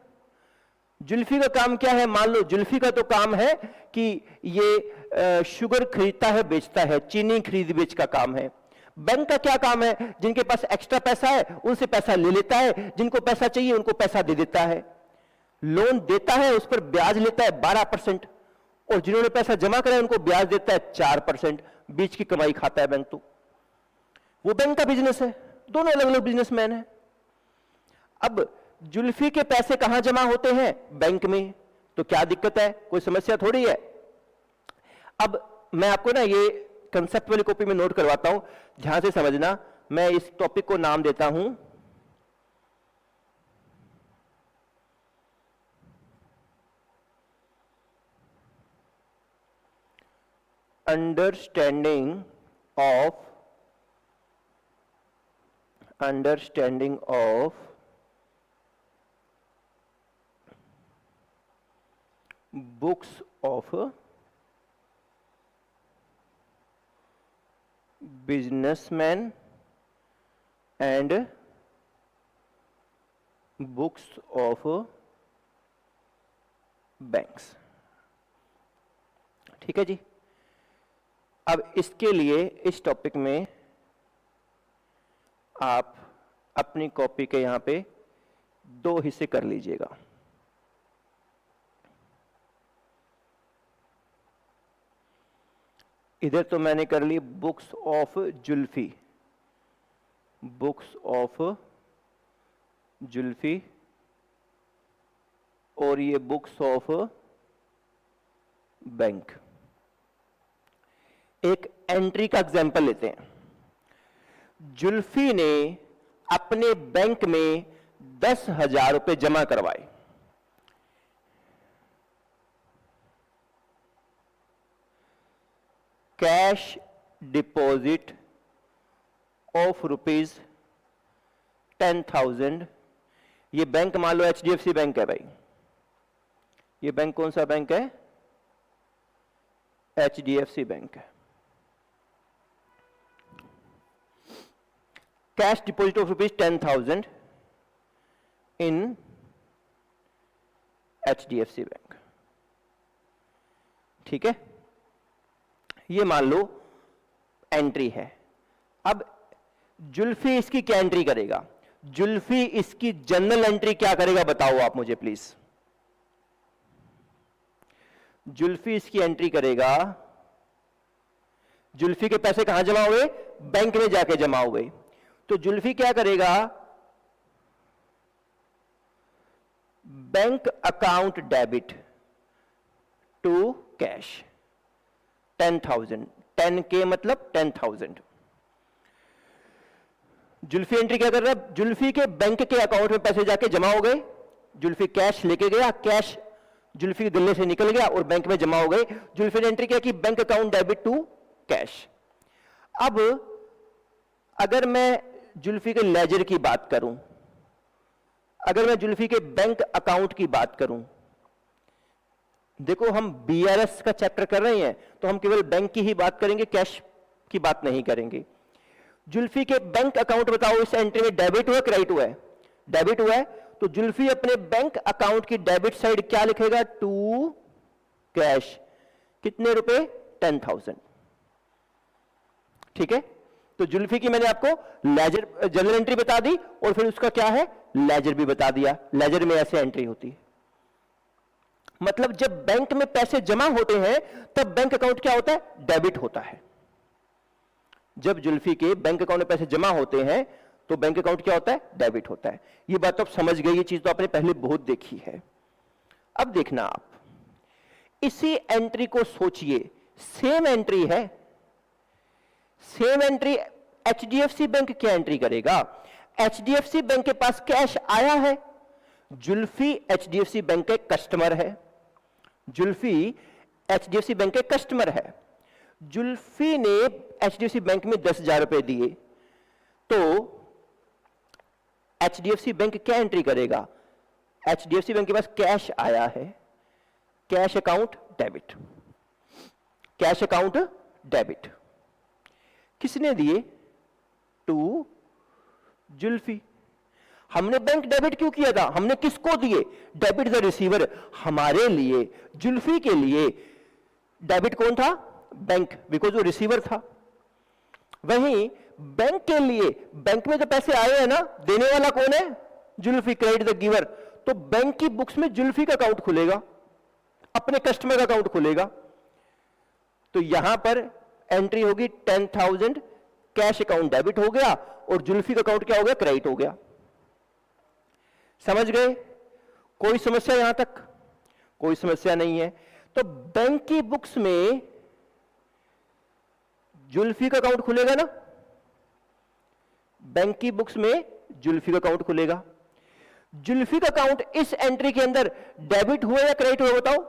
जुल्फी का काम क्या है, मान लो जुल्फी का तो काम है कि ये शुगर खरीदता है, बेचता है, चीनी खरीद बेच का काम है। बैंक का क्या काम है, जिनके पास एक्स्ट्रा पैसा है उनसे पैसा ले लेता है, जिनको पैसा चाहिए उनको पैसा दे देता है, लोन देता है, उस पर ब्याज लेता है 12%, और जिन्होंने पैसा जमा करा है उनको ब्याज देता है 4%। बीच की कमाई खाता है बैंक। तो वो बैंक का बिजनेस है, दोनों अलग अलग बिजनेसमैन है। अब जुल्फी के पैसे कहां जमा होते हैं, बैंक में, तो क्या दिक्कत है, कोई समस्या थोड़ी है। अब मैं आपको ना ये कंसेप्ट वाली कॉपी में नोट करवाता हूं, ध्यान से समझना। मैं इस टॉपिक को नाम देता हूं understanding of books of businessman and books of banks. ठीक है जी। अब इसके लिए इस टॉपिक में आप अपनी कॉपी के यहां पे 2 हिस्से कर लीजिएगा। इधर तो मैंने कर ली books of Zulfi, books of Zulfi, और ये बुक्स ऑफ बैंक। एक एंट्री का एग्जांपल लेते हैं। जुल्फी ने अपने बैंक में 10,000 रुपए जमा करवाए। Cash deposit of ₹10,000। ये बैंक मान लो HDFC बैंक है भाई। ये बैंक कौन सा बैंक है? HDFC बैंक है। Cash deposit of ₹10,000 in HDFC bank. ठीक है, ये मान लो एंट्री है। अब जुल्फी इसकी क्या एंट्री करेगा? जुल्फी इसकी जनरल एंट्री क्या करेगा बताओ आप मुझे प्लीज। जुल्फी इसकी एंट्री करेगा, जुल्फी के पैसे कहां जमा हुए? बैंक में जाके जमा हुए। तो जुल्फी क्या करेगा? Bank account debit to cash 10,000। 10 के मतलब 10,000। जुल्फी एंट्री क्या कर रहा है? जुल्फी के बैंक के अकाउंट में पैसे जाके जमा हो गए। जुल्फी कैश लेके गया, कैश जुल्फी के गले से निकल गया और बैंक में जमा हो गए। जुल्फी ने एंट्री किया कि bank account debit to cash. अब अगर मैं जुल्फी के लेजर की बात करूं, अगर मैं जुल्फी के बैंक अकाउंट की बात करूं, देखो हम BRS का चैप्टर कर रहे हैं तो हम केवल बैंक की ही बात करेंगे, कैश की बात नहीं करेंगे। जुल्फी के बैंक अकाउंट बताओ, इस एंट्री में डेबिट हुआ क्रेडिट हुआ है? डेबिट हुआ है। तो जुल्फी अपने बैंक अकाउंट की डेबिट साइड क्या लिखेगा? To cash. कितने रुपए? 10,000। ठीक है, तो जुल्फी की मैंने आपको लेजर जनरल एंट्री बता दी और फिर उसका क्या है? लेजर भी बता दिया। लेजर में ऐसे एंट्री होती है। मतलब जब बैंक में पैसे जमा होते हैं तब बैंक अकाउंट क्या होता है? डेबिट होता है। जब जुल्फी के बैंक अकाउंट में पैसे जमा होते हैं तो बैंक अकाउंट क्या होता है? डेबिट होता है। ये बात तो आप समझ गए, ये चीज तो आपने पहले बहुत देखी है। अब देखना आप इसी एंट्री को सोचिए, सेम एंट्री है, सेम एंट्री HDFC बैंक क्या एंट्री करेगा? HDFC बैंक के पास कैश आया है। जुल्फी HDFC बैंक के कस्टमर है। जुल्फी HDFC बैंक के कस्टमर है। जुल्फी ने HDFC बैंक में 10,000 रुपए दिए तो HDFC बैंक क्या एंट्री करेगा? HDFC बैंक के पास कैश आया है, cash account debit, cash account debit. किसने दिए? टू जुल्फी। हमने बैंक डेबिट क्यों किया था? हमने किसको दिए? Debit the receiver. हमारे लिए, जुल्फी के लिए डेबिट कौन था? बैंक, बिकॉज वो रिसीवर था। वहीं बैंक के लिए, बैंक में जो पैसे आए हैं ना, देने वाला कौन है? Zulfi, credit the giver. तो बैंक की बुक्स में जुल्फी का अकाउंट खुलेगा, अपने कस्टमर का अकाउंट खुलेगा। तो यहां पर एंट्री होगी 10,000, कैश अकाउंट डेबिट हो गया और जुल्फी का अकाउंट क्या हो गया? क्रेडिट हो गया। समझ गए? कोई समस्या यहां तक? कोई समस्या नहीं है। तो बैंक की बुक्स में जुल्फी का अकाउंट खुलेगा ना, बैंक की बुक्स में जुल्फी का अकाउंट खुलेगा। जुल्फी का अकाउंट इस एंट्री के अंदर डेबिट हुआ या क्रेडिट हुआ बताओ?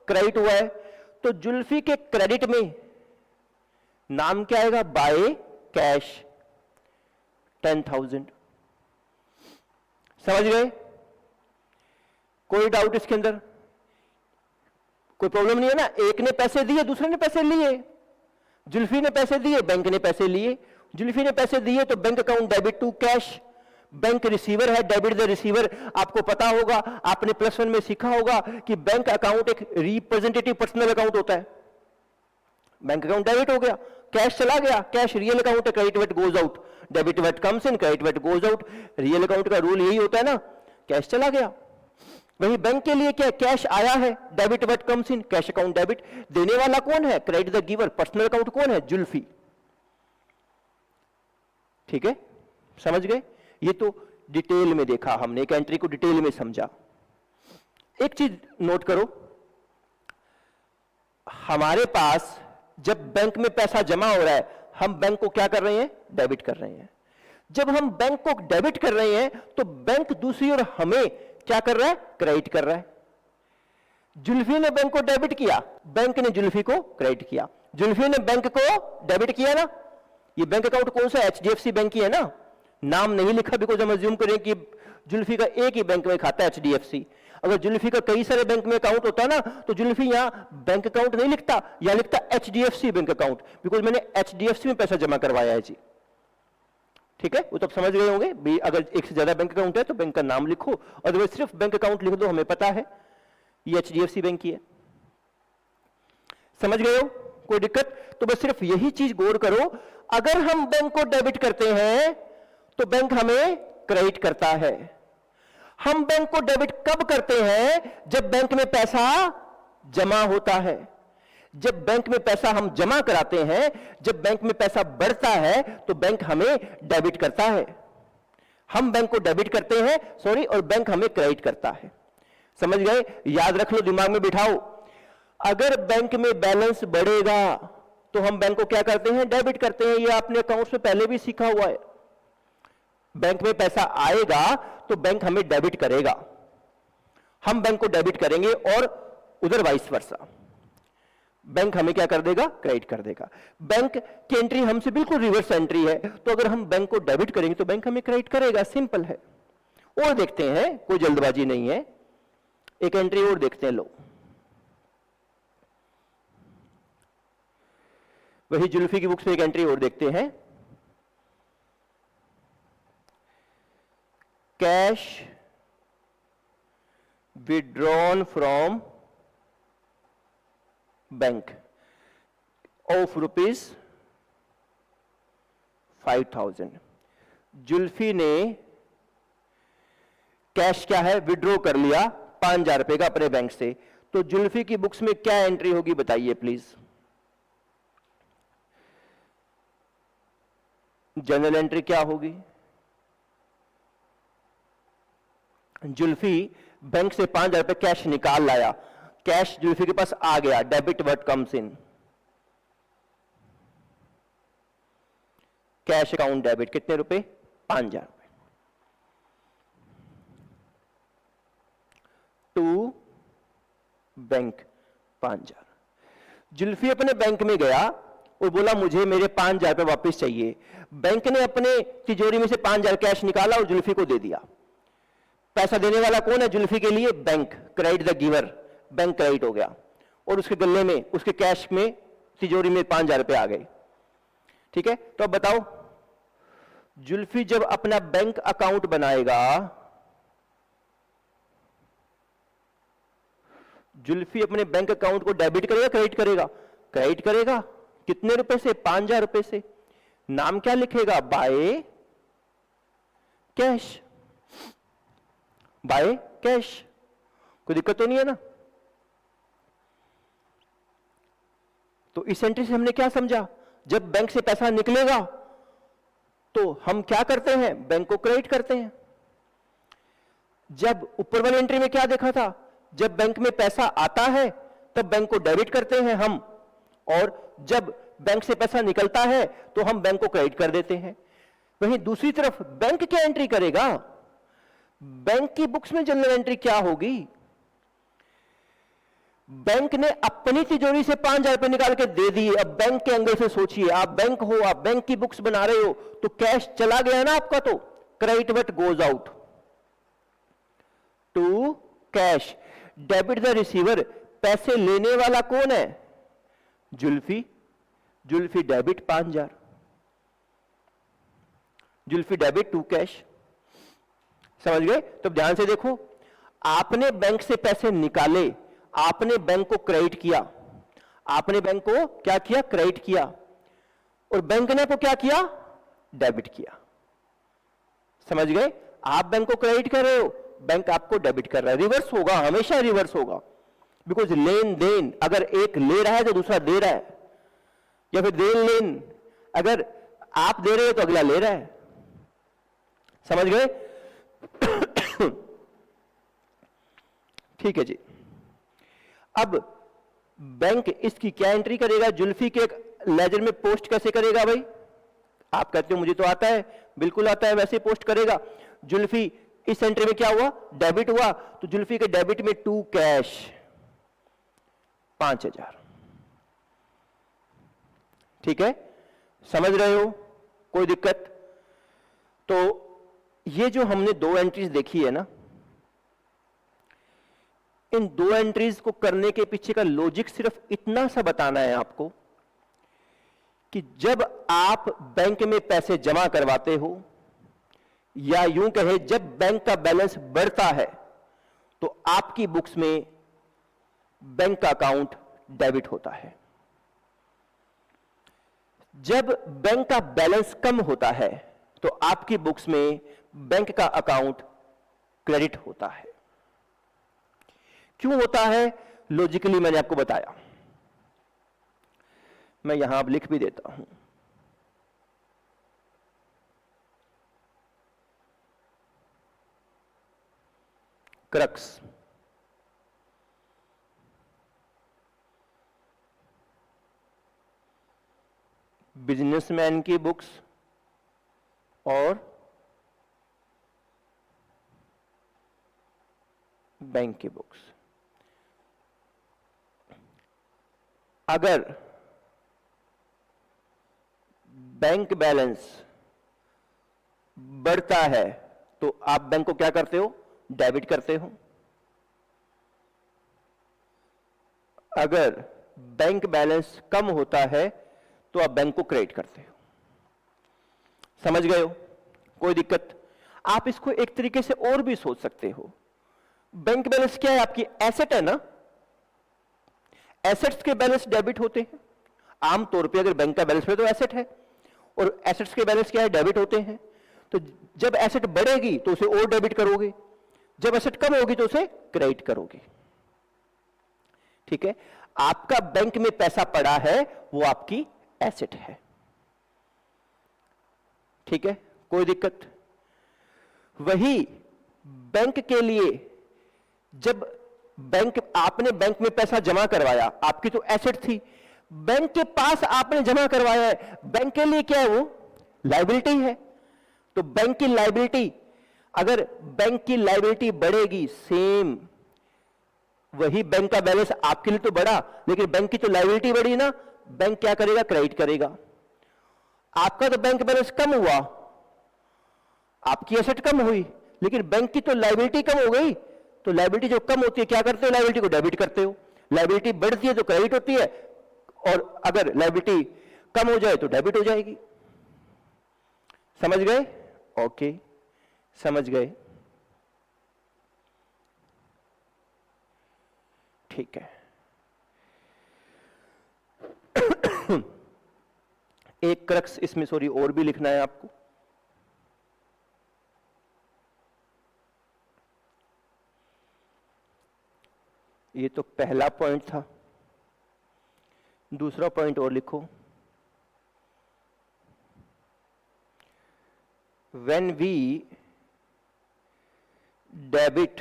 क्रेडिट हुआ है। तो जुल्फी के क्रेडिट में नाम क्या आएगा? By cash 10,000। समझ गए? कोई डाउट इसके अंदर? कोई प्रॉब्लम नहीं है ना, एक ने पैसे दिए दूसरे ने पैसे लिए, जुल्फी ने पैसे दिए बैंक ने पैसे लिए, जुल्फी ने पैसे दिए तो bank account debit to cash, bank receiver है, डेबिट द रिसीवर। आपको पता होगा, आपने +1 में सीखा होगा कि बैंक अकाउंट एक रिप्रेजेंटेटिव पर्सनल अकाउंट होता है। बैंक अकाउंट डेबिट हो गया, कैश चला गया, कैश रियल अकाउंट है, credit what goes out, debit what comes in, credit what goes out. Real account का रूल यही होता है ना, कैश चला गया। वही बैंक के लिए क्या, कैश आया है, debit what comes in, cash account debit. देने वाला कौन है, credit the giver, personal account कौन है, जुल्फी। ठीक है, समझ गए। ये तो डिटेल में देखा हमने, एक एंट्री को डिटेल में समझा। एक चीज नोट करो, हमारे पास जब बैंक में पैसा जमा हो रहा है, हम बैंक को क्या कर रहे हैं, डेबिट कर रहे हैं। जब हम बैंक को डेबिट कर रहे हैं तो बैंक दूसरी ओर हमें क्या कर रहा है, क्रेडिट कर रहा है। जुल्फी ने बैंक को डेबिट किया, बैंक ने जुल्फी को क्रेडिट किया। जुल्फी ने बैंक को डेबिट किया ना, ये बैंक अकाउंट कौन सा, HDFC बैंक की है ना, नाम नहीं लिखा बिकॉज हम अज्यूम करें कि जुल्फी का एक ही बैंक में खाता है HDFC। अगर जुल्फी का कई सारे बैंक में अकाउंट होता ना तो जुल्फी यहां बैंक अकाउंट नहीं लिखता, या लिखता HDFC बैंक अकाउंट, बिकॉज मैंने HDFC में पैसा जमा करवाया है जी। ठीक है, वो तो समझ गए होंगे भी, अगर एक से ज्यादा बैंक अकाउंट है तो बैंक का नाम लिखो, अदरवाइज सिर्फ बैंक अकाउंट लिख दो, हमें पता है ये HDFC बैंक की है। समझ गए हो, कोई दिक्कत? तो बस सिर्फ यही चीज गौर करो, अगर हम बैंक को डेबिट करते हैं तो बैंक हमें क्रेडिट करता है। हम बैंक को डेबिट कब करते हैं, जब बैंक में पैसा जमा होता है। जब बैंक में पैसा हम जमा कराते हैं, जब बैंक में पैसा बढ़ता है तो बैंक हमें डेबिट करता है। हम बैंक को डेबिट करते हैं, सॉरी, और बैंक हमें क्रेडिट करता है। समझ गए, याद रख लो, दिमाग में बिठाओ। अगर बैंक में बैलेंस बढ़ेगा तो हम बैंक को क्या करते हैं, डेबिट करते हैं। ये आपने अकाउंट्स में पहले भी सीखा हुआ है। बैंक में पैसा आएगा तो बैंक हमें डेबिट करेगा, हम बैंक को डेबिट करेंगे, और उधर वाइस वर्सा, बैंक हमें क्या कर देगा, क्रेडिट कर देगा। बैंक की एंट्री हमसे बिल्कुल रिवर्स एंट्री है, तो अगर हम बैंक को डेबिट करेंगे तो बैंक हमें क्रेडिट करेगा, सिंपल है। और देखते हैं, कोई जल्दबाजी नहीं है, एक एंट्री और देखते हैं। लो, वही जुल्फी की बुक्स में एक एंट्री और देखते हैं। Cash withdrawn from bank of ₹5,000। Zulfi ने कैश क्या है, विड्रॉ कर लिया 5,000 रुपए का अपने बैंक से। तो जुल्फी की बुक्स में क्या एंट्री होगी, बताइए प्लीज। जनरल एंट्री क्या होगी, जुल्फी बैंक से 5,000 रुपए कैश निकाल लाया, कैश जुल्फी के पास आ गया, debit what comes in, cash account debit, कितने रुपए, 5,000 रुपए, टू बैंक 5,000। जुल्फी अपने बैंक में गया और बोला मुझे मेरे 5,000 रुपए वापस चाहिए। बैंक ने अपने तिजोरी में से 5,000 कैश निकाला और जुल्फी को दे दिया। पैसा देने वाला कौन है, जुल्फी के लिए bank, credit the giver, bank credit हो गया, और उसके गले में, उसके कैश में, तिजोरी में 5,000 रुपए आ गए। ठीक है, तो अब बताओ, जुल्फी जब अपना बैंक अकाउंट बनाएगा, जुल्फी अपने बैंक अकाउंट को डेबिट करेगा, क्रेडिट करेगा, क्रेडिट करेगा। कितने रुपए से, 5,000 रुपए से। नाम क्या लिखेगा, बाय कैश, बाय कैश। कोई दिक्कत तो नहीं है ना। तो इस एंट्री से हमने क्या समझा, जब बैंक से पैसा निकलेगा तो हम क्या करते हैं, बैंक को क्रेडिट करते हैं। जब ऊपर वाली एंट्री में क्या देखा था, जब बैंक में पैसा आता है तब बैंक को डेबिट करते हैं हम, और जब बैंक से पैसा निकलता है तो हम बैंक को क्रेडिट कर देते हैं। वहीं दूसरी तरफ बैंक क्या एंट्री करेगा, बैंक की बुक्स में जनरल एंट्री क्या होगी, बैंक ने अपनी तिजोरी से 5,000 रुपए निकाल के दे दिए। अब बैंक के एंगल से सोचिए, आप बैंक हो, आप बैंक की बुक्स बना रहे हो, तो कैश चला गया ना आपका, तो credit what goes out to cash, debit the receiver, पैसे लेने वाला कौन है? Zulfi. Zulfi debit 5000, Zulfi debit to cash. समझ गए? तो ध्यान से देखो, आपने बैंक से पैसे निकाले, आपने बैंक को क्रेडिट किया, आपने बैंक को क्या किया? क्रेडिट किया, और बैंक ने आपको क्या किया? डेबिट किया। समझ गए? आप बैंक को क्रेडिट कर रहे हो, बैंक आपको डेबिट कर रहा है। रिवर्स होगा, हमेशा रिवर्स होगा, बिकॉज लेन देन अगर एक ले रहा है तो दूसरा दे रहा है, या फिर देन लेन अगर आप दे रहे हो तो अगला ले रहा है। समझ गए? ठीक है जी। अब बैंक इसकी क्या एंट्री करेगा? जुल्फी के लेजर में पोस्ट कैसे करेगा भाई? आप कहते हो मुझे तो आता है, बिल्कुल आता है, वैसे पोस्ट करेगा। जुल्फी इस एंट्री में क्या हुआ? डेबिट हुआ, तो जुल्फी के डेबिट में टू कैश 5000। ठीक है? समझ रहे हो? कोई दिक्कत? तो ये जो हमने दो एंट्रीज देखी है ना, इन दो एंट्रीज को करने के पीछे का लॉजिक सिर्फ इतना सा बताना है आपको कि जब आप बैंक में पैसे जमा करवाते हो, या यूं कहे जब बैंक का बैलेंस बढ़ता है, तो आपकी बुक्स में बैंक का अकाउंट डेबिट होता है। जब बैंक का बैलेंस कम होता है तो आपकी बुक्स में बैंक का अकाउंट क्रेडिट होता है। क्यों होता है? लॉजिकली मैंने आपको बताया, मैं यहां अब लिख भी देता हूं। क्रक्स, बिजनेसमैन की बुक्स और बैंक की बुक्स, अगर बैंक बैलेंस बढ़ता है तो आप बैंक को क्या करते हो? डेबिट करते हो। अगर बैंक बैलेंस कम होता है तो आप बैंक को क्रेडिट करते हो। समझ गए हो? कोई दिक्कत? आप इसको एक तरीके से और भी सोच सकते हो। बैंक बैलेंस क्या है? आपकी एसेट है ना, एसेट्स के बैलेंस डेबिट होते हैं आमतौर पे। अगर बैंक का बैलेंस है तो एसेट है, और एसेट्स के बैलेंस क्या है? डेबिट होते हैं। तो जब एसेट बढ़ेगी तो उसे और डेबिट करोगे, जब एसेट कम होगी तो उसे क्रेडिट करोगे। ठीक है? आपका बैंक में पैसा पड़ा है, वो आपकी एसेट है। ठीक है? कोई दिक्कत? वही बैंक के लिए, जब आपने बैंक में पैसा जमा करवाया, आपकी तो एसेट थी, बैंक के पास आपने जमा करवाया है, बैंक के लिए क्या है? वो लायबिलिटी है। तो बैंक की लायबिलिटी, अगर बैंक की लायबिलिटी बढ़ेगी, सेम वही बैंक का बैलेंस आपके लिए तो बढ़ा, लेकिन बैंक की तो लायबिलिटी बढ़ी ना, बैंक क्या करेगा? क्रेडिट करेगा। आपका तो बैंक बैलेंस कम हुआ, आपकी एसेट कम हुई, लेकिन बैंक की तो लायबिलिटी कम हो गई। तो लायबिलिटी जो कम होती है, क्या करते हो? लायबिलिटी को डेबिट करते हो। लायबिलिटी बढ़ती है तो क्रेडिट होती है, और अगर लायबिलिटी कम हो जाए तो डेबिट हो जाएगी। समझ गए? ओके, समझ गए? ठीक है। एक क्रक्स इसमें सॉरी और भी लिखना है आपको। ये तो पहला पॉइंट था, दूसरा पॉइंट और लिखो। When we debit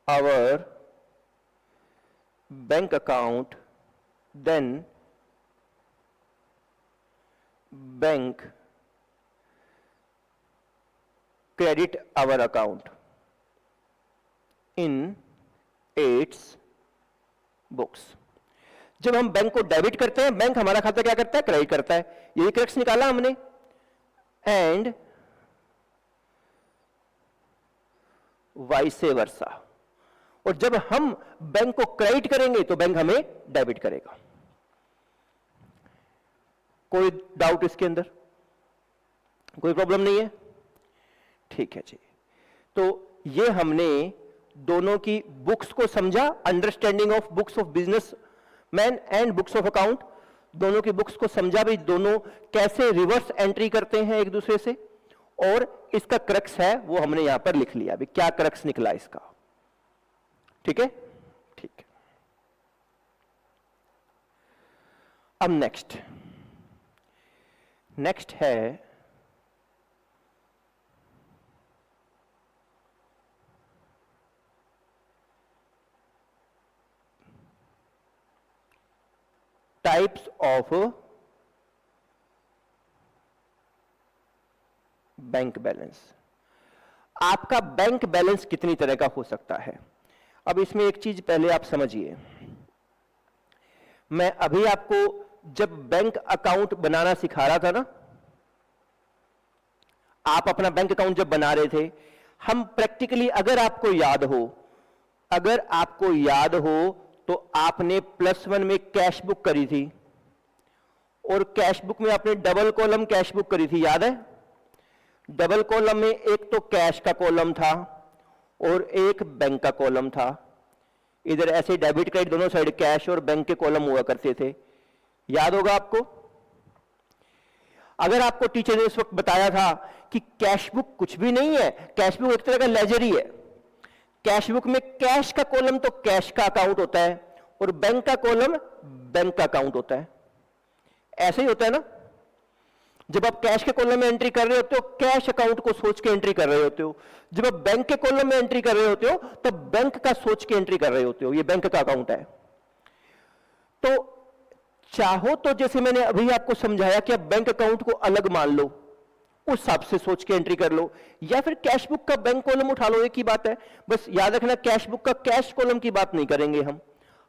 our bank account, then bank credit our account in its books। जब हम बैंक को डेबिट करते हैं, बैंक हमारा खाता क्या करता है? क्रेडिट करता है। यही क्रक्स निकाला हमने। एंड वाइस वर्सा, और जब हम बैंक को क्रेडिट करेंगे तो बैंक हमें डेबिट करेगा। कोई डाउट इसके अंदर? कोई प्रॉब्लम नहीं है? ठीक है जी। तो ये हमने दोनों की बुक्स को समझा, understanding of books of business man and books of account, दोनों की बुक्स को समझा भी, दोनों कैसे रिवर्स एंट्री करते हैं एक दूसरे से, और इसका क्रक्स है वो हमने यहां पर लिख लिया। अभी क्या क्रक्स निकला इसका? ठीक है, ठीक है। अब नेक्स्ट है टाइप्स ऑफ बैंक बैलेंस। आपका बैंक बैलेंस कितनी तरह का हो सकता है? अब इसमें एक चीज पहले आप समझिए, मैं अभी आपको जब बैंक अकाउंट बनाना सिखा रहा था ना, आप अपना बैंक अकाउंट जब बना रहे थे, हम प्रैक्टिकली अगर आपको याद हो तो आपने +1 में कैश बुक करी थी, और कैश बुक में आपने डबल कॉलम कैश बुक करी थी, याद है? डबल कॉलम में एक तो कैश का कॉलम था और एक बैंक का कॉलम था। इधर ऐसे डेबिट क्रेडिट दोनों साइड कैश और बैंक के कॉलम हुआ करते थे, याद होगा आपको। अगर आपको टीचर ने इस वक्त बताया था कि कैश बुक कुछ भी नहीं है, कैश बुक एक तरह का लेजर ही है, कैश बुक में कैश का कॉलम तो कैश का अकाउंट होता है और बैंक का कॉलम बैंक का अकाउंट होता है, ऐसे ही होता है ना। जब आप कैश के कॉलम में एंट्री कर रहे होते हो, कैश अकाउंट को सोच के एंट्री कर रहे होते हो। जब आप बैंक के कॉलम में एंट्री कर रहे होते हो तब बैंक का सोच के एंट्री कर रहे होते हो, ये बैंक का अकाउंट है। तो चाहो तो जैसे मैंने अभी आपको समझाया कि आप बैंक अकाउंट को अलग मान लो, उस हिसाब से सोच के एंट्री कर लो, या फिर कैश बुक का बैंक कॉलम उठा लो, एक ही बात है। बस याद रखना, कैश बुक का कैश कॉलम की बात नहीं करेंगे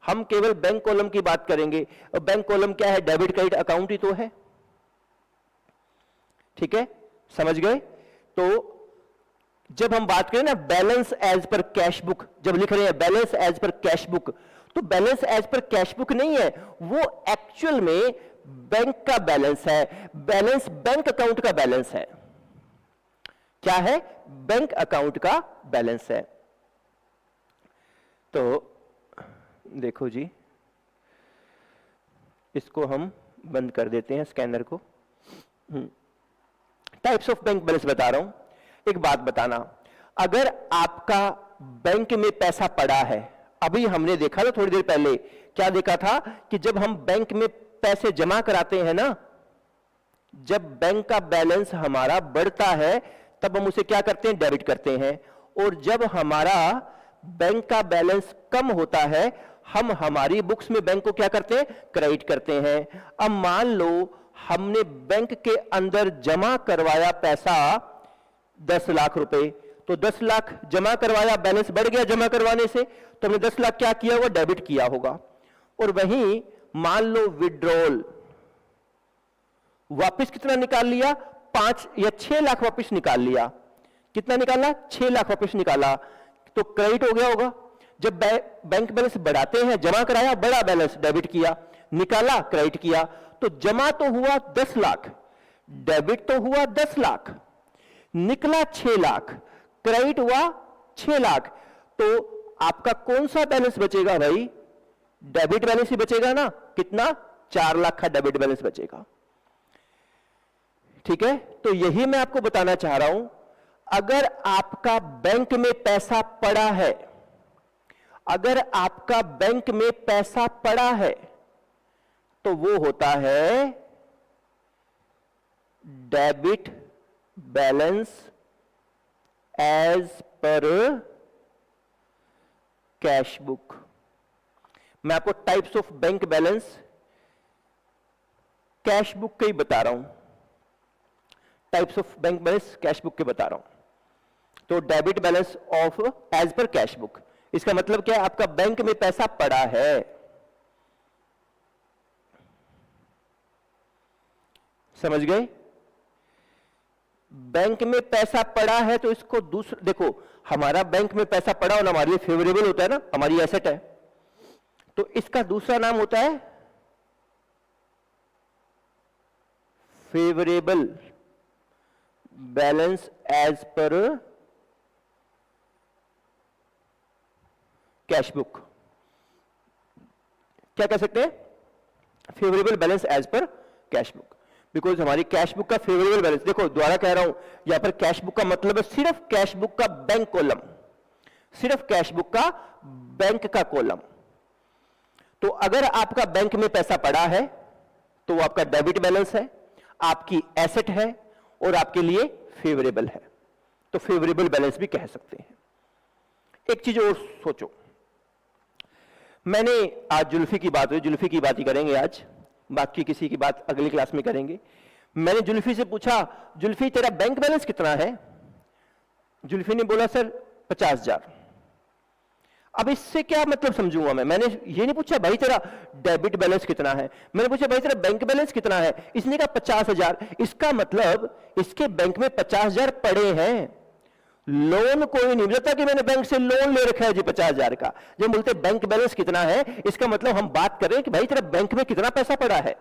हम केवल बैंक कॉलम की बात करेंगे। और बैंक कॉलम क्या है? डेबिट क्रेडिट अकाउंट ही तो है, ठीक है, समझ गए? तो जब हम बात करें ना balance as per cash book, जब लिख रहे हैं balance as per cash book, तो balance as per cash book नहीं है, वो एक्चुअल में बैंक का बैलेंस है। बैलेंस बैंक अकाउंट का बैलेंस है। क्या है? बैंक अकाउंट का बैलेंस है। तो देखो जी, इसको हम बंद कर देते हैं स्कैनर को। टाइप्स ऑफ बैंक बैलेंस बता रहा हूं। एक बात बताना, अगर आपका बैंक में पैसा पड़ा है, अभी हमने देखा था थोड़ी देर पहले, क्या देखा था कि जब हम बैंक में पैसे जमा कराते हैं ना, जब बैंक का बैलेंस हमारा बढ़ता है तब हम उसे क्या करते हैं? डेबिट करते हैं। और जब हमारा बैंक का बैलेंस कम होता है, हम हमारी बुक्स में बैंक को क्या करते हैं? क्रेडिट करते हैं। अब मान लो हमने बैंक के अंदर जमा करवाया पैसा 10 लाख रुपए, तो 10 लाख जमा करवाया, बैलेंस बढ़ गया जमा करवाने से, तो हमने 10 लाख क्या किया होगा? डेबिट किया होगा। और वहीं मान लो विड्रॉल, वापस कितना निकाल लिया? 5 या 6 लाख वापस निकाल लिया। कितना निकाला? 6 लाख वापस निकाला, तो क्रेडिट हो गया होगा। जब बैंक बैलेंस बढ़ाते हैं, जमा कराया, बड़ा बैलेंस, डेबिट किया, निकाला, क्रेडिट किया, तो जमा तो हुआ 10 लाख, डेबिट तो हुआ 10 लाख, निकला 6 लाख, क्रेडिट हुआ 6 लाख, तो आपका कौन सा बैलेंस बचेगा भाई? डेबिट बैलेंस ही बचेगा ना। कितना? 4 लाख का डेबिट बैलेंस बचेगा। ठीक है, तो यही मैं आपको बताना चाह रहा हूं, अगर आपका बैंक में पैसा पड़ा है, अगर आपका बैंक में पैसा पड़ा है तो वो होता है debit balance as per cash book. मैं आपको types of bank balance cash book के ही बता रहा हूं, types of bank balance cash book के बता रहा हूं। तो debit balance of as per cash book, इसका मतलब क्या है? आपका बैंक में पैसा पड़ा है, समझ गए? बैंक में पैसा पड़ा है तो इसको देखो, हमारा बैंक में पैसा पड़ा होना हमारे लिए फेवरेबल होता है ना, हमारी एसेट है। तो इसका दूसरा नाम होता है favourable balance as per cash book. क्या कह सकते हैं? Favourable balance as per cash book, because हमारी कैश बुक का फेवरेबल बैलेंस, देखो दोबारा कह रहा हूं, यहां पर कैश बुक का मतलब है सिर्फ कैश बुक का बैंक कॉलम, सिर्फ कैश बुक का बैंक का कॉलम। तो अगर आपका बैंक में पैसा पड़ा है तो वो आपका डेबिट बैलेंस है, आपकी एसेट है और आपके लिए फेवरेबल है, तो फेवरेबल बैलेंस भी कह सकते हैं। एक चीज और सोचो, मैंने आज जुल्फी की बात हुई, जुल्फी की बात ही करेंगे आज, बाकी किसी की बात अगली क्लास में करेंगे। मैंने जुल्फी से पूछा, जुल्फी तेरा बैंक बैलेंस कितना है? जुल्फी ने बोला सर 50,000। अब इससे क्या मतलब समझूंगा मैंने ये नहीं पूछा भाई तेरा डेबिट बैलेंस कितना है, मैंने पूछा भाई तेरा बैंक बैलेंस कितना है। इसने कहा 50,000, इसका मतलब इसके बैंक में 50,000 पड़े हैं। लोन कोई नहीं बोलता कि मैंने बैंक से लोन ले रखा है जी 50,000 का। जब बोलते बैंक बैलेंस कितना है, इसका मतलब हम बात कर रहे हैं कि भाई तेरा बैंक में कितना पैसा पड़ा है।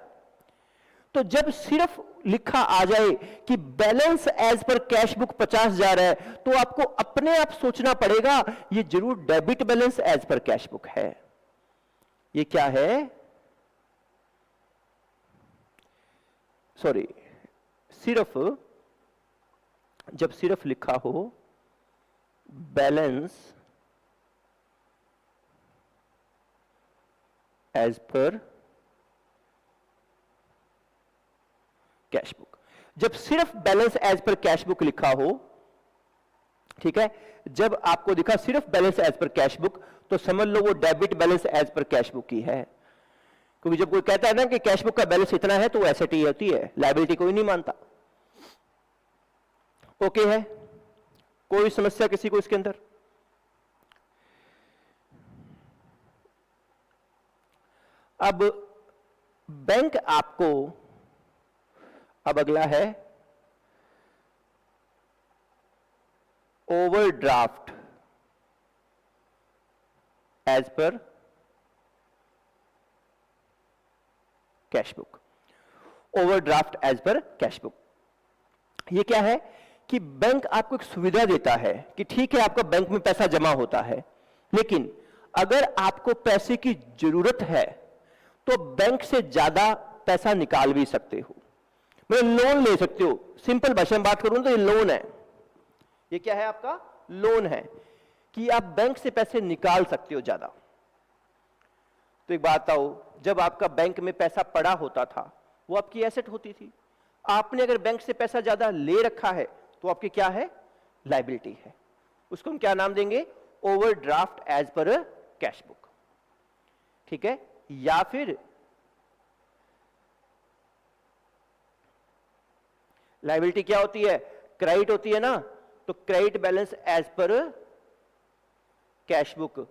तो जब सिर्फ लिखा आ जाए कि balance as per cash book 50,000 है, तो आपको अपने आप सोचना पड़ेगा ये जरूर debit balance as per cash book है। ये क्या है? सॉरी, सिर्फ जब सिर्फ लिखा हो balance as per cash book, जब सिर्फ balance as per cash book लिखा हो, ठीक है, जब आपको दिखा सिर्फ balance as per cash book, तो समझ लो वो debit balance as per cash book ही है। क्योंकि जब कोई कहता है ना कि कैश बुक का बैलेंस इतना है, तो वो एसेट ही होती है, लायबिलिटी कोई नहीं मानता। ओके है? कोई समस्या किसी को इसके अंदर? अब बैंक आपको, अब अगला है overdraft as per cash book. Overdraft as per cash book, ये क्या है कि बैंक आपको एक सुविधा देता है कि ठीक है आपका बैंक में पैसा जमा होता है, लेकिन अगर आपको पैसे की जरूरत है तो बैंक से ज्यादा पैसा निकाल भी सकते हो, मतलब लोन ले सकते हो। सिंपल भाषा में बात करूं तो ये लोन है। ये क्या है? आपका लोन है कि आप बैंक से पैसे निकाल सकते हो ज्यादा। तो एक बात आओ, जब आपका बैंक में पैसा पड़ा होता था वो आपकी एसेट होती थी। आपने अगर बैंक से पैसा ज्यादा ले रखा है तो आपकी क्या है? लायबिलिटी है। उसको हम क्या नाम देंगे? Overdraft as per cash book, ठीक है? या फिर लायबिलिटी क्या होती है? क्रेडिट होती है ना, तो credit balance as per cash book.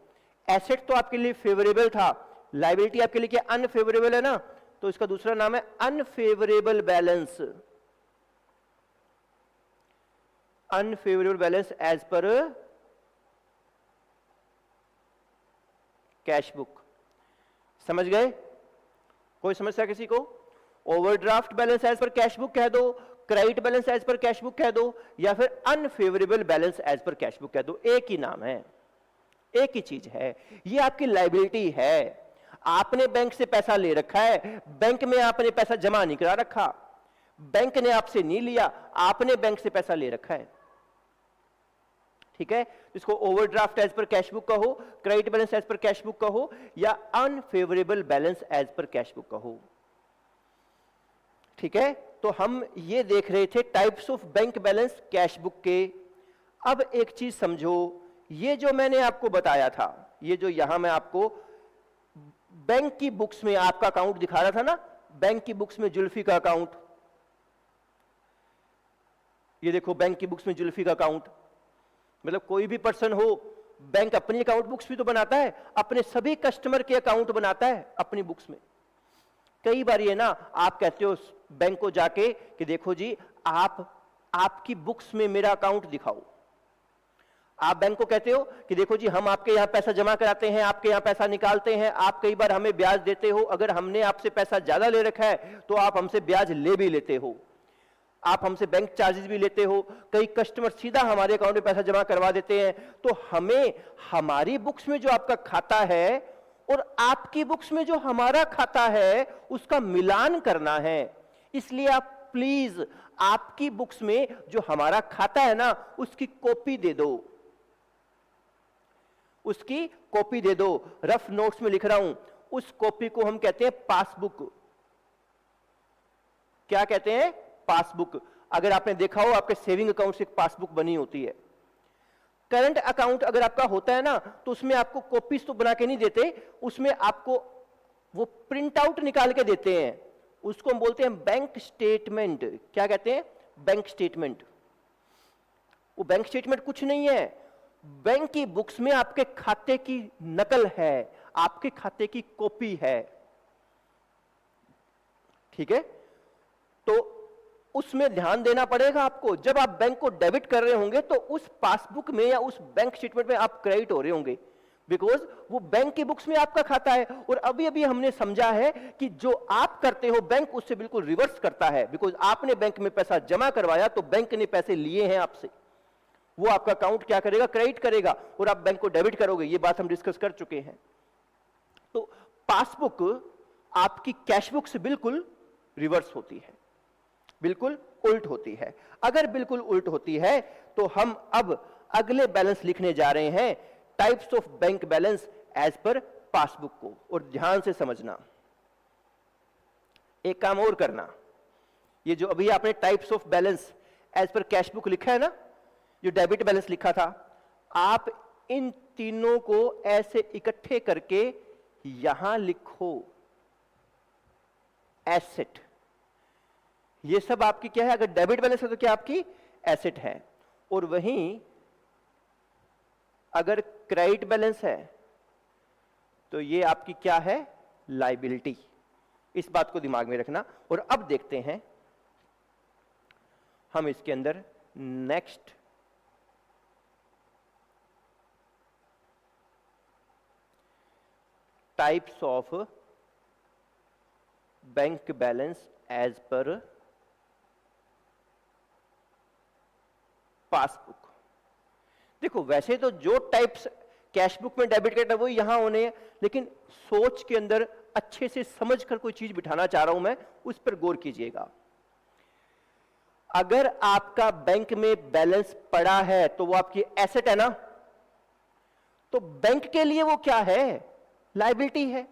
Asset तो आपके लिए फेवरेबल था, लायबिलिटी आपके लिए क्या अनफेवरेबल है ना, तो इसका दूसरा नाम है unfavourable balance. Unfavourable balance as per cash book. समझ गए? कोई समस्या किसी को? Overdraft balance as per cash book कह दो, credit balance as per cash book कह दो, या फिर unfavourable balance as per cash book कह दो। एक ही नाम है, एक ही चीज है। ये आपकी लायबिलिटी है। आपने बैंक से पैसा ले रखा है, बैंक में आपने पैसा जमा नहीं करा रखा, बैंक ने आपसे नहीं लिया, आपने बैंक से पैसा ले रखा है, ठीक है? इसको overdraft as per cash book कहो, credit balance as per cash book कहो, या unfavourable balance as per cash book कहो, ठीक है? तो हम ये देख रहे थे types of bank balance cash book के। अब एक चीज समझो, ये जो मैंने आपको बताया था, ये जो यहां मैं आपको बैंक की बुक्स में आपका अकाउंट दिखा रहा था ना, बैंक की बुक्स में जुल्फी का अकाउंट, ये देखो बैंक की बुक्स में जुल्फी का अकाउंट। मतलब कोई भी पर्सन हो, बैंक अपनी अकाउंट बुक्स भी तो बनाता है, अपने सभी कस्टमर के अकाउंट बनाता है अपनी बुक्स में। कई बार ये ना आप कहते हो बैंक को जाके कि देखो जी आप आपकी बुक्स में मेरा अकाउंट दिखाओ। आप बैंक को कहते हो कि देखो जी हम आपके यहां पैसा जमा कराते हैं, आपके यहां पैसा निकालते हैं, आप कई बार हमें ब्याज देते हो, अगर हमने आपसे पैसा ज्यादा ले रखा है तो आप हमसे ब्याज ले भी लेते हो, आप हमसे बैंक चार्जेस भी लेते हो, कई कस्टमर सीधा हमारे अकाउंट में पैसा जमा करवा देते हैं। तो हमें हमारी बुक्स में जो आपका खाता है और आपकी बुक्स में जो हमारा खाता है उसका मिलान करना है। इसलिए आप प्लीज आपकी बुक्स में जो हमारा खाता है ना उसकी कॉपी दे दो, उसकी कॉपी दे दो। रफ नोट्स में लिख रहा हूं, उस कॉपी को हम कहते हैं पासबुक। क्या कहते हैं? पासबुक। अगर आपने देखा हो आपके सेविंग अकाउंट से एक पासबुक बनी होती है। करंट अकाउंट अगर आपका होता है ना तो उसमें आपको कॉपीज तो बना के नहीं देते, उसमें आपको वो प्रिंट आउट निकाल के देते हैं, उसको हम बोलते हैं बैंक स्टेटमेंट। क्या कहते हैं? Bank statement. वो बैंक स्टेटमेंट कुछ नहीं है, बैंक की बुक्स में आपके खाते की नकल है, आपके खाते की कॉपी है। ठीक है, तो उसमें ध्यान देना पड़ेगा आपको। जब आप बैंक को डेबिट कर रहे होंगे तो उस पासबुक में या उस बैंक स्टेटमेंट में आप क्रेडिट हो रहे होंगे, बिकॉज वो बैंक की बुक्स में आपका खाता है। और अभी अभी हमने समझा है कि जो आप करते हो बैंक उससे बिल्कुल रिवर्स करता है, बिकॉज आपने बैंक में पैसा जमा करवाया तो बैंक ने पैसे लिए हैं आपसे, वो आपका अकाउंट क्या करेगा? क्रेडिट करेगा और आप बैंक को डेबिट करोगे। ये बात हम डिस्कस कर चुके हैं। तो पासबुक आपकी कैश बुक से बिल्कुल रिवर्स होती है, बिल्कुल उल्ट होती है। अगर बिल्कुल उल्ट होती है तो हम अब अगले बैलेंस लिखने जा रहे हैं, types of bank balance as per passbook को। और ध्यान से समझना, एक काम और करना, ये जो अभी आपने types of balance as per cash book लिखा है ना, जो डेबिट बैलेंस लिखा था, आप इन तीनों को ऐसे इकट्ठे करके यहां लिखो, एसेट। ये सब आपकी क्या है? अगर डेबिट बैलेंस है तो क्या आपकी एसेट है, और वहीं अगर क्रेडिट बैलेंस है तो ये आपकी क्या है? लायबिलिटी। इस बात को दिमाग में रखना। और अब देखते हैं हम इसके अंदर next types of bank balance as per passbook. देखो वैसे तो जो टाइप्स कैश बुक में डेबिट करना वो यहां होने हैं, लेकिन सोच के अंदर अच्छे से समझकर कोई चीज बिठाना चाह रहा हूं मैं, उस पर गौर कीजिएगा। अगर आपका बैंक में बैलेंस पड़ा है तो वो आपकी एसेट है ना, तो बैंक के लिए वो क्या है? लायबिलिटी है।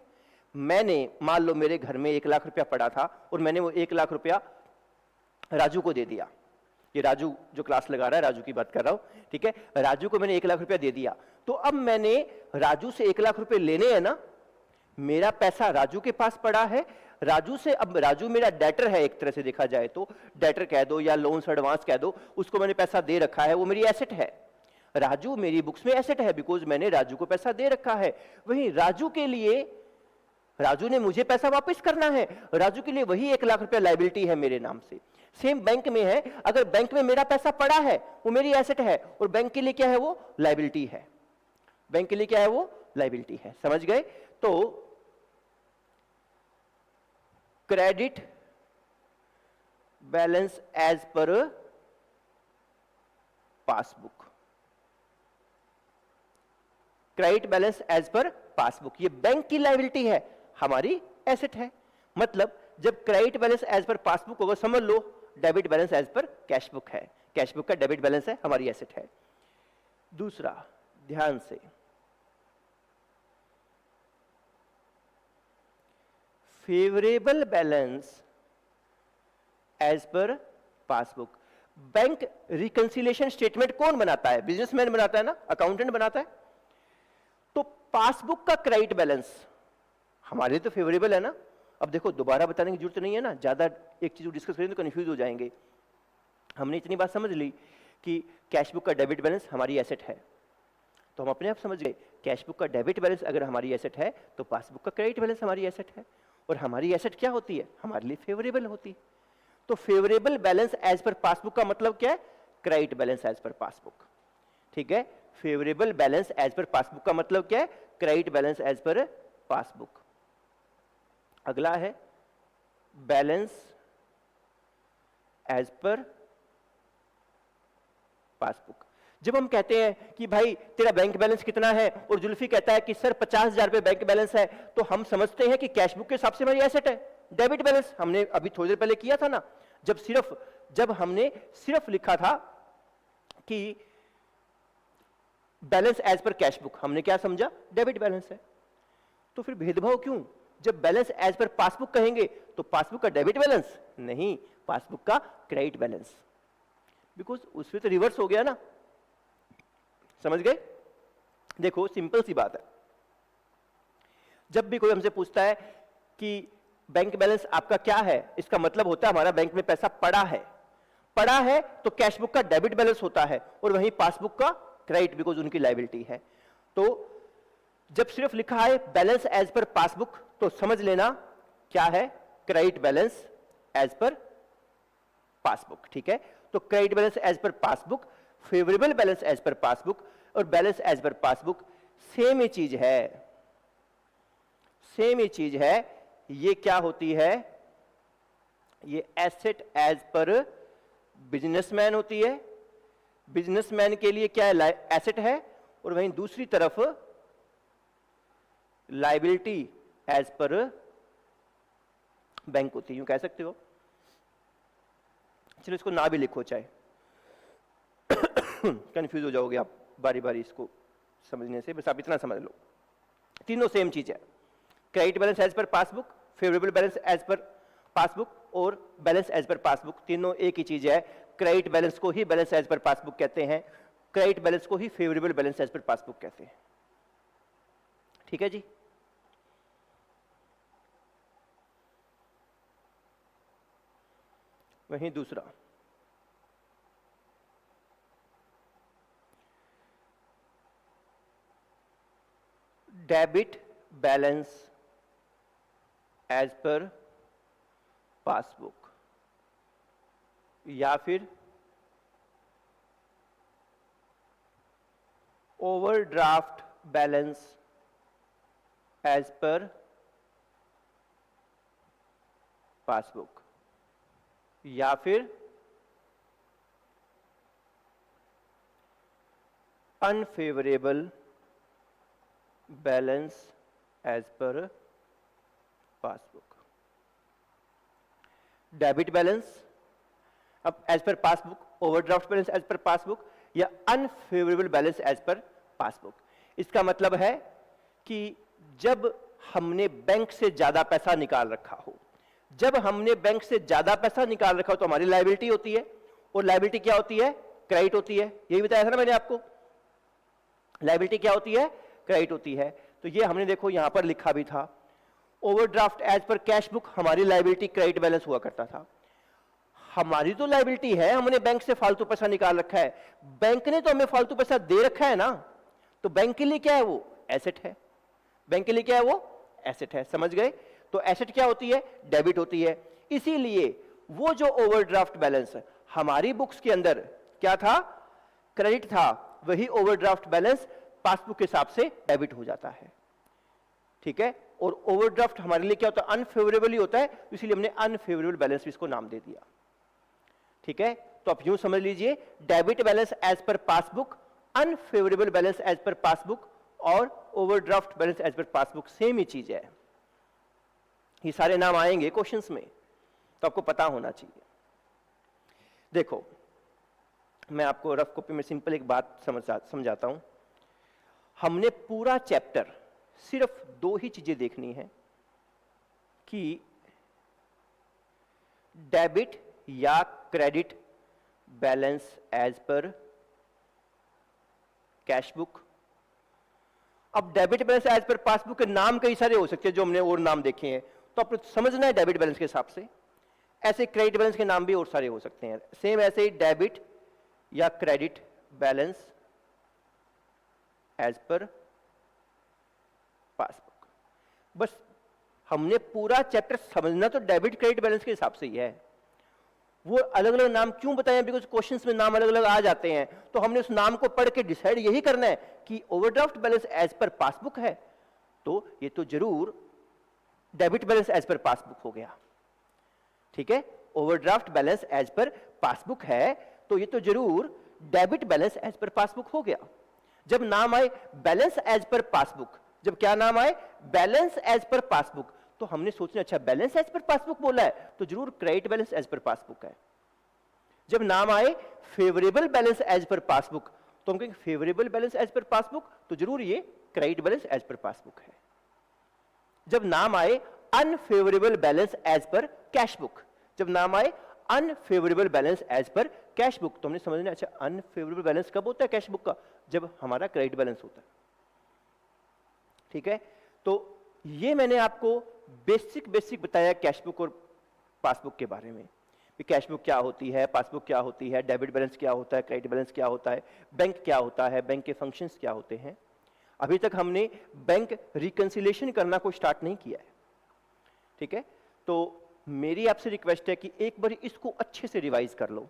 मैंने मान लो मेरे घर में 1 लाख रुपया पड़ा था और मैंने वो 1 लाख रुपया राजू को दे दिया। ये राजू जो क्लास लगा रहा है, राजू की बात कर रहा हूं, ठीक है। राजू को मैंने 1 लाख रुपया दे दिया, तो अब मैंने राजू से 1 लाख रुपए लेने हैं ना, मेरा पैसा राजू के पास पड़ा है, राजू से, अब राजू मेरा डेटर है, एक तरह से देखा जाए तो डेटर कह दो या लोन्स एडवांस कह दो, उसको मैंने पैसा दे रखा है, वो मेरी एसेट है। राजू मेरी बुक्स में एसेट है बिकॉज मैंने राजू को पैसा दे रखा है। वहीं राजू के लिए, राजू ने मुझे पैसा वापस करना है, राजू के लिए वही 1 लाख रुपया लायबिलिटी है मेरे नाम से। सेम बैंक में है, अगर बैंक में मेरा पैसा पड़ा है वो मेरी एसेट है, और बैंक के लिए क्या है? वो लायबिलिटी है। बैंक के लिए क्या है? वो लायबिलिटी है। समझ गए? तो credit balance as per passbook, credit balance as per passbook, ये बैंक की लायबिलिटी है, हमारी एसेट है। मतलब जब credit balance as per passbook होगा, समझ लो debit balance as per cash book है, कैश बुक का डेबिट बैलेंस है, हमारी एसेट है। दूसरा, ध्यान से, favourable balance as per passbook. Bank reconciliation statement कौन बनाता है? बिजनेसमैन बनाता है ना, अकाउंटेंट बनाता है। तो पासबुक का क्रेडिट बैलेंस हमारे लिए तो फेवरेबल है ना। अब देखो, दोबारा बताने की जरूरत नहीं है ना, ज्यादा एक चीज डिस्कस करें तो कंफ्यूज हो जाएंगे। हमने इतनी बात समझ ली कि कैश बुक का डेबिट बैलेंस हमारी एसेट है, तो हम अपने आप समझ गए कैश बुक का डेबिट बैलेंस अगर हमारी एसेट है तो पासबुक का क्रेडिट बैलेंस हमारी एसेट है। और हमारी एसेट क्या होती है? हमारे लिए फेवरेबल होती है। तो favourable balance as per passbook का मतलब क्या है? Credit balance as per passbook. ठीक है, favourable balance as per passbook का मतलब क्या है? Credit balance as per passbook. अगला है बैलेंस एज पर पासबुक। जब हम कहते हैं कि भाई तेरा बैंक बैलेंस कितना है और जुल्फी कहता है कि सर 50,000 रुपए बैंक बैलेंस है, तो हम समझते हैं कि कैश बुक के हिसाब से हमारी एसेट है, डेबिट बैलेंस। हमने अभी थोड़ी देर पहले किया था ना, जब हमने सिर्फ लिखा था कि balance as per cash book, हमने क्या समझा? डेबिट बैलेंस है। तो फिर भेदभाव क्यों? जब बैलेंस एज पर पासबुक कहेंगे तो पासबुक का डेबिट बैलेंस नहीं, पासबुक का क्रेडिट बैलेंस, बिकॉज उसमें तो रिवर्स हो गया ना। समझ गए? देखो सिंपल सी बात है, जब भी कोई हमसे पूछता है कि बैंक बैलेंस आपका क्या है, इसका मतलब होता है हमारा बैंक में पैसा पड़ा है। पड़ा है तो कैश बुक का डेबिट बैलेंस होता है और वहीं पासबुक का क्रेडिट, बिकॉज उनकी लायबिलिटी है। तो जब सिर्फ लिखा है बैलेंस एज पर पासबुक तो समझ लेना क्या है? Credit balance as per passbook. ठीक है, तो credit balance as per passbook, favourable balance as per passbook और balance as per passbook same ही चीज है, सेम ही चीज है। ये क्या होती है? ये एसेट एज पर बिजनेसमैन होती है। बिजनेसमैन के लिए क्या है? एसेट है, और वहीं दूसरी तरफ लायबिलिटी एज पर बैंक होती है, यूं कह सकते हो। चलो इसको ना भी लिखो चाहे, कंफ्यूज हो जाओगे आप बारी बारी इसको समझने से, बस आप इतना समझ लो, तीनों सेम चीज है। Credit balance as per passbook, favourable balance as per passbook और बैलेंस एज पर पासबुक, तीनों एक ही चीज है। क्रेडिट बैलेंस को ही बैलेंस एज पर पासबुक कहते हैं, क्रेडिट बैलेंस को ही favourable balance as per passbook कहते हैं। ठीक है जी। वहीं दूसरा, debit balance as per passbook या फिर overdraft balance as per passbook या फिर unfavourable balance as per passbook. Debit balance अब as per passbook, overdraft balance as per passbook या unfavourable balance as per passbook. इसका मतलब है कि जब हमने बैंक से ज्यादा पैसा निकाल रखा हो, जब हमने बैंक से ज्यादा पैसा निकाल रखा हो तो हमारी लायबिलिटी होती है, और लायबिलिटी क्या होती है? क्रेडिट होती है। यही बताया था ना मैंने आपको, लायबिलिटी क्या होती है? क्रेडिट होती है। तो ये हमने देखो यहां पर लिखा भी था, overdraft as per cash book हमारी लायबिलिटी क्रेडिट बैलेंस हुआ करता था। हमारी तो लायबिलिटी है, हमने बैंक से फालतू पैसा निकाल रखा है, बैंक ने तो हमें फालतू पैसा दे रखा है ना, तो बैंक के लिए क्या है? वो एसेट है। बैंक के लिए क्या है? वो एसेट है। समझ गए? तो एसेट क्या होती है? डेबिट होती है। इसीलिए वो जो ओवरड्राफ्ट बैलेंस है हमारी बुक्स के अंदर क्या था? क्रेडिट था, वही ओवरड्राफ्ट बैलेंस पासबुक के हिसाब से डेबिट हो जाता है। ठीक है, और ओवरड्राफ्ट हमारे लिए क्या होता है? अनफेवरेबल ही होता है, इसलिए हमने अनफेवरेबल बैलेंस भी इसको नाम दे दिया। ठीक है, तो आप यूं समझ लीजिए, debit balance as per passbook, unfavourable balance as per passbook और overdraft balance as per passbook same ही चीज है। ये सारे नाम आएंगे क्वेश्चंस में, तो आपको पता होना चाहिए। देखो मैं आपको रफ कॉपी में सिंपल एक बात समझाता हूं। हमने पूरा चैप्टर सिर्फ दो ही चीजें देखनी है कि डेबिट या credit balance as per cash book. अब debit balance as per passbook के नाम कई सारे हो सकते हैं जो हमने और नाम देखे हैं, तो आपको समझना है डेबिट बैलेंस के हिसाब से। ऐसे क्रेडिट बैलेंस के नाम भी और सारे हो सकते हैं। सेम ऐसे ही डेबिट या credit balance as per passbook. बस हमने पूरा चैप्टर समझना तो डेबिट क्रेडिट बैलेंस के हिसाब से ही है। वो अलग अलग नाम क्यों बताएं? बिकॉज क्वेश्चंस में नाम अलग अलग आ जाते हैं, तो हमने उस नाम को पढ़ के डिसाइड यही करना है कि overdraft balance as per passbook है, तो ये तो जरूर debit balance as per passbook हो गया। ठीक है, overdraft balance as per passbook है तो ये तो जरूर debit balance as per passbook हो गया। जब नाम आए बैलेंस एज पर पासबुक, जब क्या नाम आए बैलेंस एज पर पासबुक, तो हमने सोचना अच्छा बैलेंस एज पर पासबुक बोला है तो जरूर credit balance as per passbook है। जब नाम आए favourable balance as per passbook तो हम कहेंगे favourable balance as per passbook तो जरूर ये credit balance as per passbook है। जब नाम आए unfavourable balance as per cash book, जब नाम आए unfavourable balance as per cash book तो हमने समझना अच्छा अनफेवरेबल बैलेंस कब होता है कैश बुक का? जब हमारा क्रेडिट बैलेंस होता है। ठीक है, तो ये मैंने आपको बेसिक बताया कैश बुक और पासबुक के बारे में कि कैश बुक क्या होती है, पासबुक क्या होती है, डेबिट बैलेंस क्या होता है, क्रेडिट बैलेंस क्या होता है, बैंक क्या होता है, बैंक के फंक्शंस क्या होते हैं। अभी तक हमने बैंक रिकंसिलिएशन करना को स्टार्ट नहीं किया है। ठीक है, तो मेरी आपसे रिक्वेस्ट है कि एक बार इसको अच्छे से रिवाइज कर लो।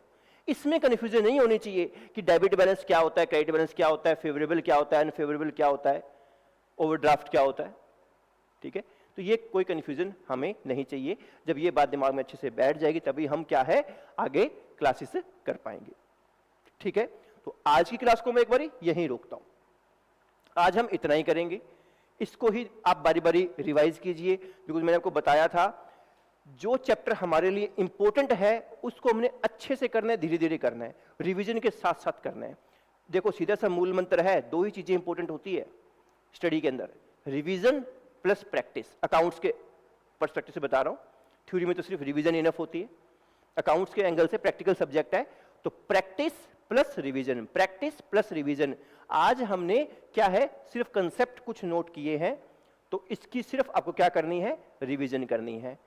इसमें कंफ्यूजन नहीं होनी चाहिए कि डेबिट बैलेंस क्या होता है, क्रेडिट बैलेंस क्या होता है, फेवरेबल क्या होता है, अनफेवरेबल क्या होता है, ओवरड्राफ्ट क्या होता है। ठीक है, तो ये कोई कंफ्यूजन हमें नहीं चाहिए। जब ये बात दिमाग में अच्छे से बैठ जाएगी तभी हम क्या है आगे क्लासेस कर पाएंगे। ठीक है, तो आज की क्लास को मैं एक बार यहीं रोकता हूं। आज हम इतना ही करेंगे, इसको ही आप बारी बारी रिवाइज कीजिए। बिकॉज मैंने आपको बताया था जो चैप्टर हमारे लिए इंपॉर्टेंट है उसको हमने अच्छे से करना है, धीरे धीरे करना है, रिवीजन के साथ साथ करना है। देखो सीधा सा मूल मंत्र है, दो ही चीजें इंपॉर्टेंट होती है स्टडी के अंदर, रिवीजन प्लस प्रैक्टिस। अकाउंट्स के पर्सपेक्टिव से बता रहा हूं, थ्योरी में तो सिर्फ रिवीजन इनफ होती है, अकाउंट्स के एंगल से प्रैक्टिकल सब्जेक्ट है तो practice plus revision, practice plus revision. आज हमने क्या है सिर्फ कंसेप्ट कुछ नोट किए हैं, तो इसकी सिर्फ आपको क्या करनी है, रिवीजन करनी है।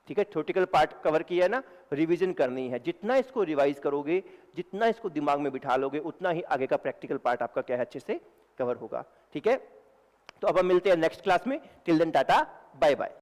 ठीक है, थ्योरेटिकल पार्ट कवर किया है ना, रिवीजन करनी है। जितना इसको रिवाइज करोगे, जितना इसको दिमाग में बिठा लोगे, उतना ही आगे का प्रैक्टिकल पार्ट आपका क्या है अच्छे से कवर होगा। ठीक है, तो अब हम मिलते हैं नेक्स्ट क्लास में। Till then tata, bye bye.